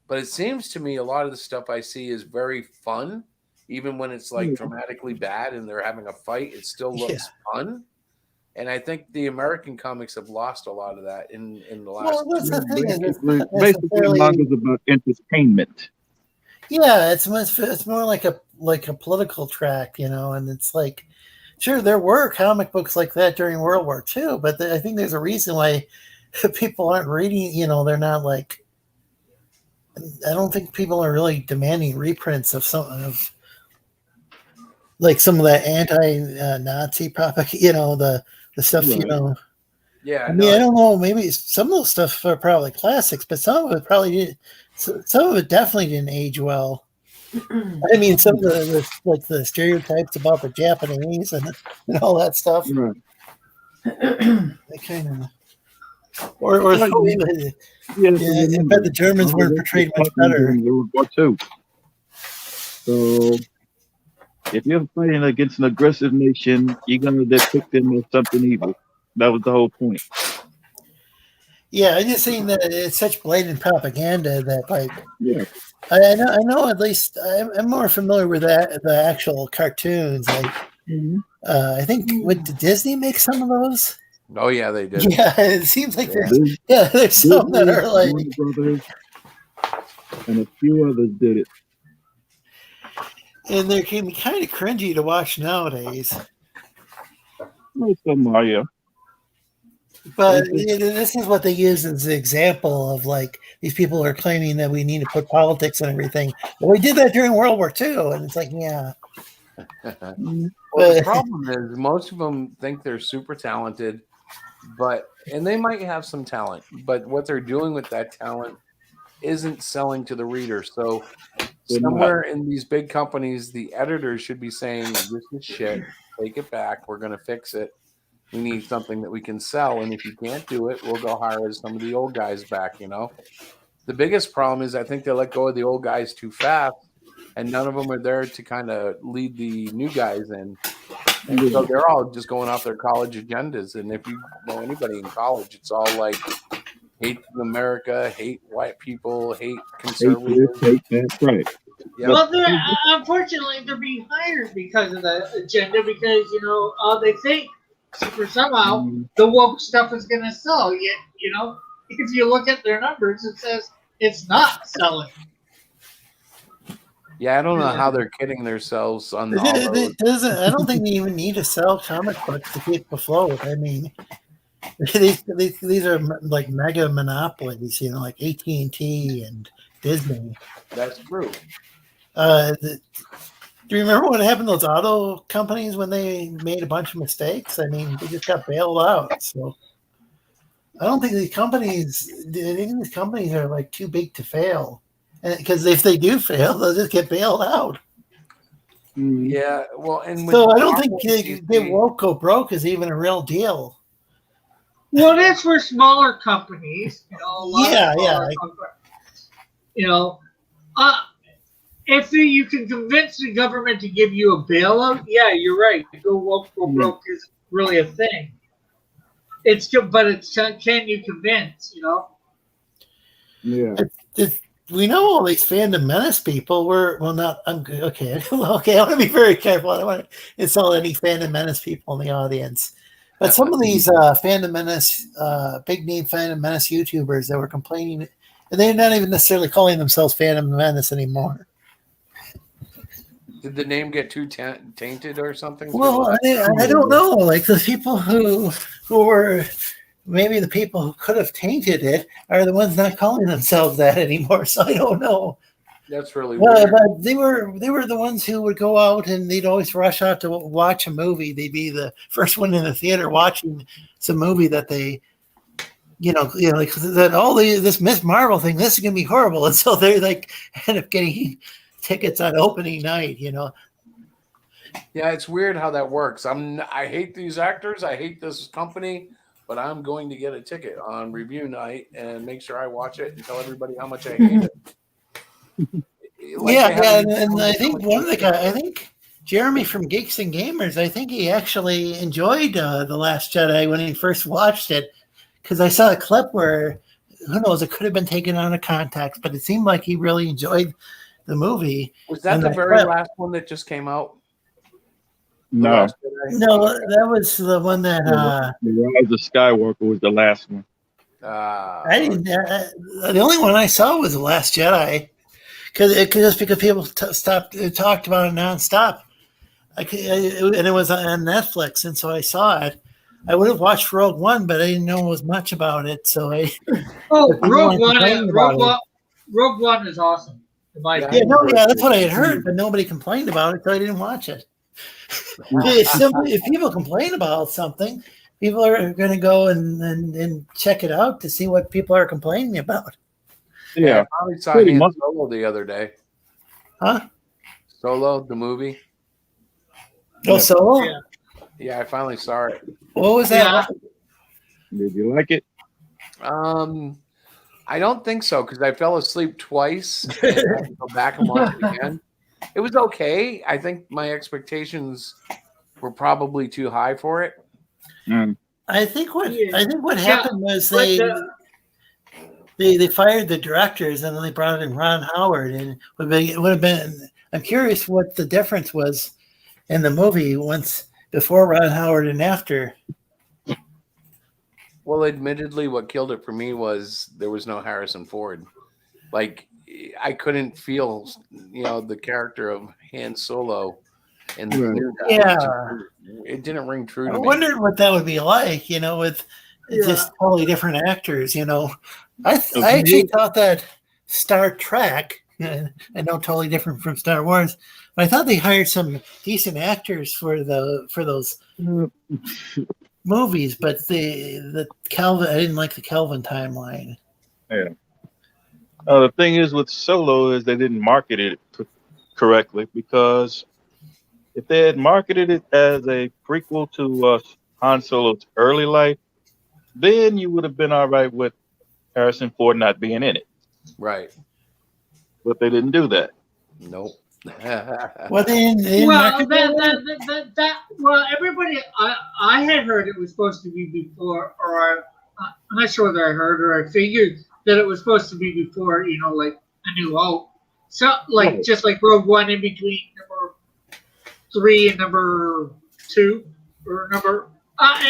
But it seems to me a lot of the stuff I see is very fun even when it's like dramatically bad and they're having a fight, it still looks fun. And I think the American comics have lost a lot of that in the last. Well, that's the thing. Basically, manga's about entertainment. Yeah, it's more like a political track, and it's like, sure, there were comic books like that during World War II, but I think there's a reason why people aren't reading. They're not like. I don't think people are really demanding reprints of some of that anti-Nazi propaganda, the stuff, right. Yeah, I mean, I don't know. Maybe some of those stuff are probably classics, but some of it probably did. Some of it definitely didn't age well. I mean, some of the stereotypes about the Japanese and all that stuff. Right. They kind of, or I bet the Germans weren't portrayed much better. World War II. So, if you're fighting against an aggressive nation, you're gonna depict them as something evil. That was the whole point. Yeah, I'm just saying that it's such blatant propaganda that, like, I know. At least I'm more familiar with the actual cartoons. Like, I think did Disney make some of those? Oh yeah, they did. Yeah, it seems like there's some that are like. Brothers and a few others did it. And they can be kind of cringy to watch nowadays. Some are, yeah. But this is what they use as an example of, like, these people are claiming that we need to put politics and everything. Well, we did that during World War II, and it's like, yeah. Well, the problem is most of them think they're super talented, and they might have some talent, but what they're doing with that talent isn't selling to the reader. So somewhere in these big companies, the editors should be saying, this is shit, take it back, we're going to fix it. We need something that we can sell, and if you can't do it, we'll go hire some of the old guys back, The biggest problem is I think they let go of the old guys too fast, and none of them are there to kind of lead the new guys in. And so they're all just going off their college agendas, and if you know anybody in college, it's all like hate America, hate white people, hate conservatives. Hate that, right. Yep. Well, unfortunately, they're being hired because of the agenda, because, they think somehow the woke stuff is going to sell. Yet, if you look at their numbers, it says it's not selling. Yeah, I don't know how they're kidding themselves on all those. I don't think they even need to sell comic books to keep afloat. I mean, these are like mega monopolies, like AT&T and Disney. That's true. Do you remember what happened to those auto companies when they made a bunch of mistakes? I mean, they just got bailed out. So I don't think these companies are like too big to fail. Because if they do fail, they'll just get bailed out. Yeah, well, and so I don't think they won't go broke is even a real deal. Well, that's for smaller companies. If you can convince the government to give you a bailout, yeah, you're right. Go woke, go broke is really a thing. Can you convince? Yeah. We know all these Fandom Menace people. I want to be very careful. I don't want to insult any Fandom Menace people in the audience. But some of these Fandom Menace, big name Fandom Menace YouTubers that were complaining, and they're not even necessarily calling themselves Fandom Menace anymore. Did the name get too tainted or something? Well, I don't know. Like the people who were maybe the people who could have tainted it are the ones not calling themselves that anymore. So I don't know. That's really weird. But they were the ones who would go out and they'd always rush out to watch a movie. They'd be the first one in the theater watching some movie that they, like that this Miss Marvel thing. This is gonna be horrible, and so they like end up getting tickets on opening night. Yeah, it's weird how that works. I hate these actors. I hate this company. But I'm going to get a ticket on review night and make sure I watch it and tell everybody how much I hate it. And I think one of the guys, I think Jeremy from Geeks and Gamers, I think he actually enjoyed The Last Jedi when he first watched it, because I saw a clip where, who knows, it could have been taken out of context, but it seemed like he really enjoyed the movie. Was that and the I very thought- last one that just came out? The No, Last Jedi? No, that was the one that the Rise of Skywalker was the last one. I didn't. The only one I saw was The Last Jedi, because people talked about it nonstop. And it was on Netflix, and so I saw it. I would have watched Rogue One, but I didn't know as much about it. So I. Rogue One is awesome. That's what I had heard, but nobody complained about it, so I didn't watch it. It's simply, if people complain about something, people are going to go and check it out to see what people are complaining about. Yeah, I finally saw Han Solo the other day. Huh? Solo, the movie. Oh, Solo? Yeah, I finally saw it. What was that? Did you like it? I don't think so, because I fell asleep twice. And I had to go back and watch it again. It was okay. I think my expectations were probably too high for it. I think what happened was they fired the directors and then they brought in Ron Howard, and it would have been. I'm curious what the difference was in the movie before Ron Howard and after. Well, admittedly, what killed it for me was there was no Harrison Ford. Like, I couldn't feel, the character of Han Solo in the new guy. Yeah, it didn't ring true to I me. wondered what that would be like, with just totally different actors. I actually thought that Star Trek, I know totally different from Star Wars, but I thought they hired some decent actors for those movies. But the Kelvin, I didn't like the Kelvin timeline. Yeah. The thing is with Solo is they didn't market it correctly, because if they had marketed it as a prequel to Han Solo's early life, then you would have been all right with Harrison Ford not being in it. Right. But they didn't do that. Nope. Well, everybody, I had heard it was supposed to be before, or I'm not sure whether I heard or I figured that it was supposed to be before, like A New Hope. So, just like Rogue One, in between number 3 and number 2, or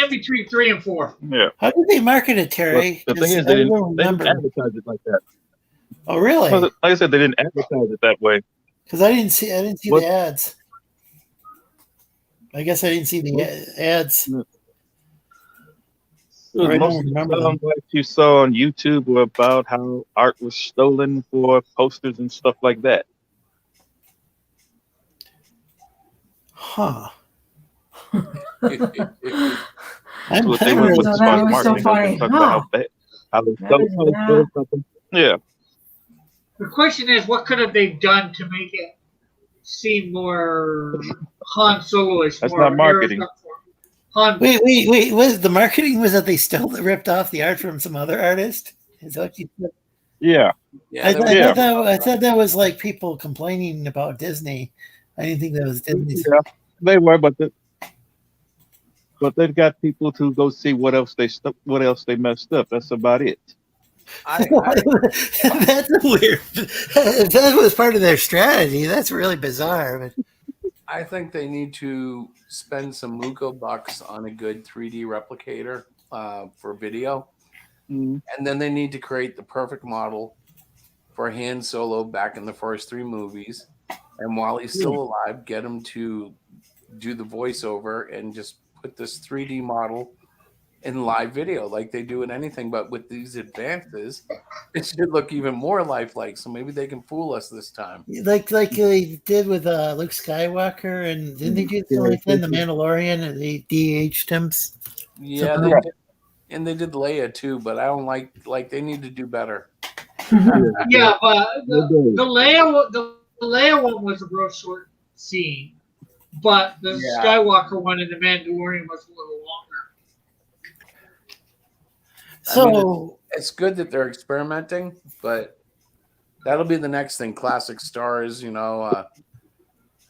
in between 3 and 4. Yeah. How did they market it, Terry? But the thing is, they didn't advertise it like that. Oh, really? Like I said, they didn't advertise it that way. Because I didn't see the ads. I guess I didn't see the ads. Most of the films like you saw on YouTube were about how art was stolen for posters and stuff like that. Huh. That was so funny. Yeah. The question is, what could have they done to make it seem more Han Solo-ish? That's not marketing. Wait. Was the marketing was that they stole ripped off the art from some other artist? Is that what you said? Yeah. I thought that was like people complaining about Disney. I didn't think that was Disney. Yeah, they were, but they've got people to go see what else they messed up. That's about it. That's weird. If that was part of their strategy, that's really bizarre. But I think they need to spend some Muko bucks on a good 3D replicator for video. And then they need to create the perfect model for Han Solo back in the first 3 movies. And while he's still alive, get him to do the voiceover and just put this 3D model in live video like they do in anything. But with these advances, it should look even more lifelike. So maybe they can fool us this time. Like they did with Luke Skywalker, and didn't they do something like that in The Mandalorian, and they de-aged him? Yeah, they did. And they did Leia too, but I don't like they need to do better. Yeah, but the Leia one was a real short scene, but the Skywalker one in The Mandalorian was a little longer. So it's good that they're experimenting, but that'll be the next thing. Classic stars, they'll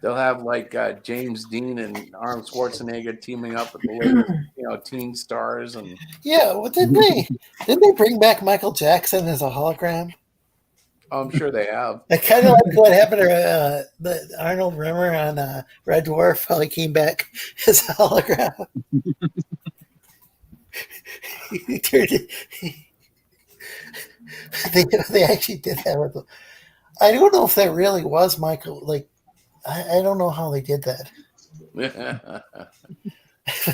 have like James Dean and Arnold Schwarzenegger teaming up with the latest, teen stars. And yeah, what did they bring back Michael Jackson as a hologram? I'm sure they have. I kind of like what happened to Arnold Rimmer on Red Dwarf while he came back as a hologram. He turned it, they actually did that with him. I don't know if that really was Michael. Like, I don't know how they did that.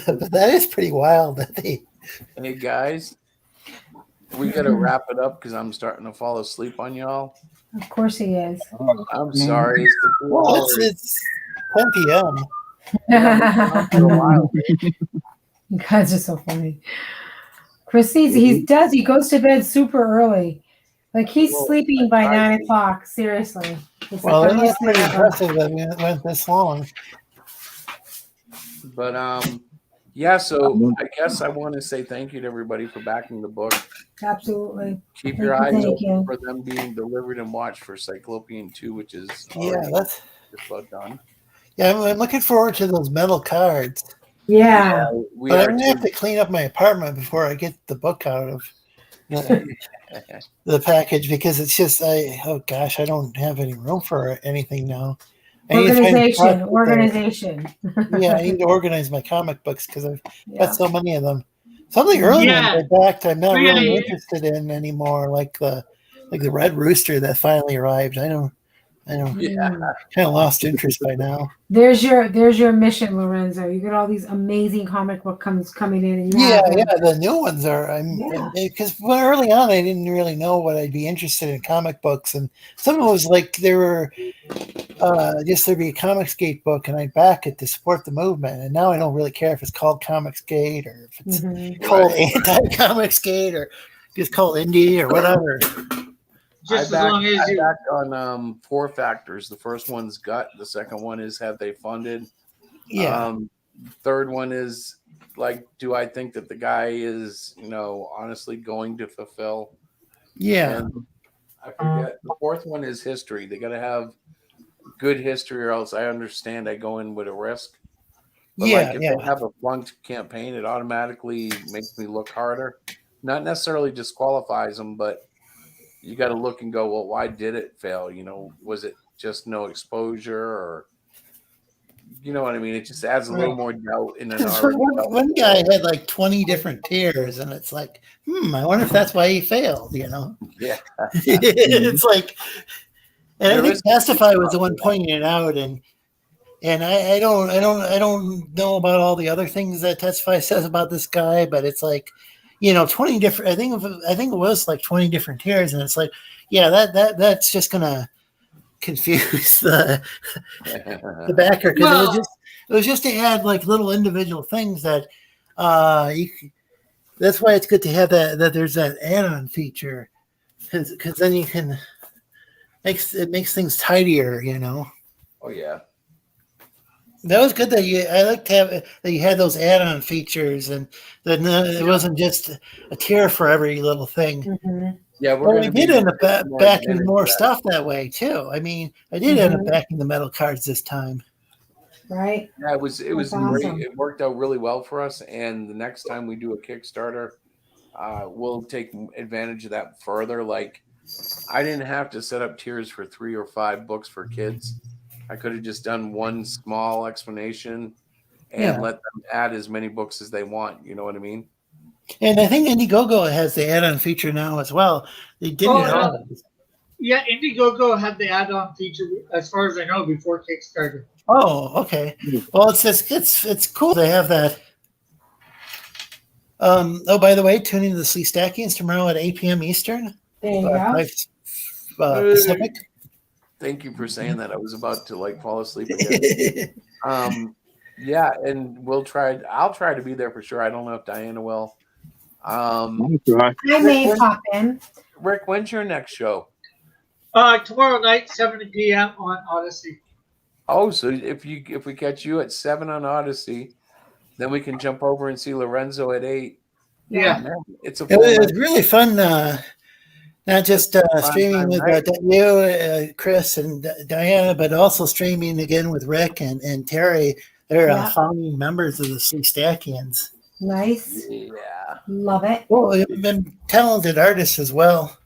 But that is pretty wild that they. Hey guys, we gotta wrap it up because I'm starting to fall asleep on y'all. Of course he is. I'm sorry. It's the cool Well, hours. it's 10 p.m. You guys are so funny. Chris, he goes to bed super early. Like he's sleeping by 9 o'clock. Seriously. It's Well, like that's pretty impressive that it went this long. But yeah, so I guess I want to say thank you to everybody for backing the book. Absolutely. Keep your eyes open for them being delivered and watched for Cyclopian 2, which is that's just about done. Yeah, I'm looking forward to those metal cards. Yeah. But I'm gonna have to clean up my apartment before I get the book out of the package because it's just I don't have any room for anything now. Organization. Yeah, I need to organize my comic books because I've got so many of them. Some of the early ones I backed I'm not really interested in anymore, like the Red Rooster that finally arrived. I don't kind of lost interest by now. There's your mission, Lorenzo. You get all these amazing comic book coming in. And the new ones are. Because early on I didn't really know what I'd be interested in comic books, and some of it was like there were just there'd be a Comicsgate book, and I'd back it to support the movement. And now I don't really care if it's called Comicsgate or if it's called Anti-Comicsgate or just called Indie or whatever. Just as long as you backed on 4 factors. The first one's gut. The second one is have they funded. Yeah. Third one is like, do I think that the guy is, honestly going to fulfill? Yeah. And I forget. The fourth one is history. They got to have good history, or else I understand I go in with a risk. But if they have a flunked campaign, it automatically makes me look harder. Not necessarily disqualifies them, but you got to look and go, well, why did it fail? Was it just no exposure, or you know what I mean? It just adds a little more doubt in an already. One guy had like 20 different tiers, and it's like, I wonder if that's why he failed. Yeah, it's like, and I think Testify was the one pointing it out, and I don't know about all the other things that Testify says about this guy, but it's like. 20 different. I think it was like 20 different tiers, and it's like, that's just gonna confuse the backer because it was just to add like little individual things that that's why it's good to have that there's that add-on feature because then you can makes things tidier. Oh yeah. That was good I like to have that you had those add-on features and that it wasn't just a tier for every little thing. Mm-hmm. Yeah, we did end up backing more stuff that way too. I mean, I did end up backing the metal cards this time. Right. Yeah, it was awesome. great. It worked out really well for us. And the next time we do a Kickstarter, we'll take advantage of that further. Like, I didn't have to set up tiers for 3 or 5 books for kids. I could have just done one small explanation and let them add as many books as they want. You know what I mean? And I think Indiegogo has the add-on feature now as well. They didn't. Yeah, Indiegogo had the add-on feature, as far as I know, before Kickstarter. Oh, okay. Well, it's cool to have that. By the way, tune into the Sleestackians tomorrow at 8 p.m. Eastern. There you go. Pacific. Thank you for saying that. I was about to fall asleep again. And I'll try to be there for sure. I don't know if Diana will. I may pop in. Rick, when's your next show? Tomorrow night, 7 p.m. on Odyssey. Oh, so if we catch you at 7 on Odyssey, then we can jump over and see Lorenzo at 8. Yeah, man, it was really fun. Not just streaming with you, Chris, and Diana, but also streaming again with Rick and Terry. They're founding members of the Sleestackians. Nice. Yeah. Love it. Well, they've been talented artists as well.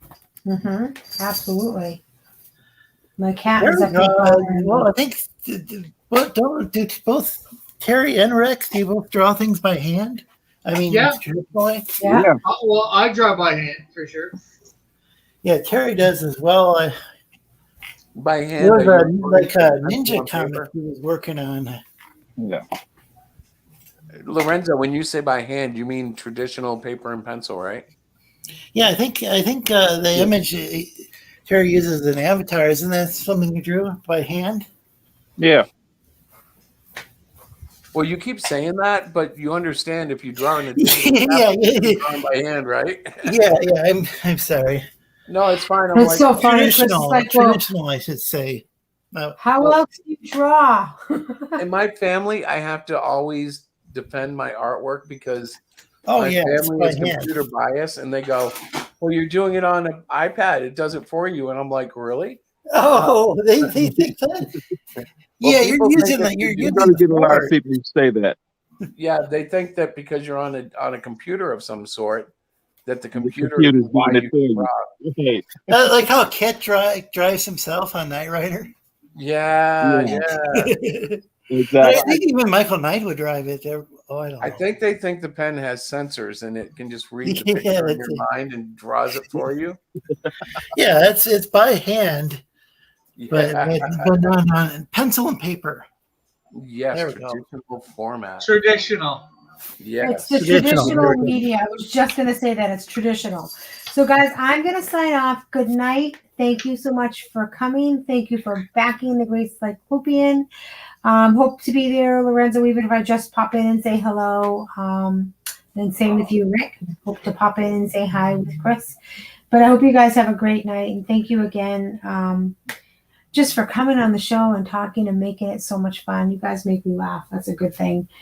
Absolutely. My cat There is we up go. here. Well, I think both Terry and Rex, do you both draw things by hand? I mean, Yeah. traditionally? Yeah. Well, I draw by hand for sure. Yeah, Terry does as well. By There hand, was are a you like a pencil ninja on comic paper? he was working on. Yeah. Lorenzo, when you say by hand, you mean traditional paper and pencil, right? Yeah, I think the image Terry uses an avatar. Isn't that something you drew by hand? Yeah. Well, you keep saying that, but you understand if you draw in a digital Yeah, tablet, it's drawn by hand, right? yeah. I'm sorry. No, it's fine. I'm It's like, so funny. Chris is like, well, Traditional, I should say. how well, else do you draw? in my family, I have to always defend my artwork because Oh my yeah, it's family by is hand. computer biased, and they go, "Well, you're doing it on an iPad. It does it for you." And I'm like, "Really?" Oh, they think that. Well, Yeah, you're people think using if that. you You're do- You're using going to the get a lot of word. people who say that. Yeah, they think that because you're on a computer of some sort, that the The computer is computer's why doing it you for can you. draw. Right. Like how a cat drives himself on Knight Rider. Yeah, Yeah. yeah. But I Exactly. think even Michael Knight would drive it. Oh, I don't know. I think they think the pen has sensors and it can just read the Yeah, picture in that's your it. mind and draws it for you. Yeah, it's by hand, but Yeah. on pencil and paper. Yes, There we go. traditional format. Traditional. Yes. It's the Traditional. traditional media. I was just going to say that it's traditional. So, guys, I'm going to sign off. Good night. Thank you so much for coming. Thank you for backing the Great Cyclopian. Hope to be there, Lorenzo, even if I just pop in and say hello. And same with you, Rick. Hope to pop in and say hi with Chris. But I hope you guys have a great night. And thank you again just for coming on the show and talking and making it so much fun. You guys make me laugh. That's a good thing.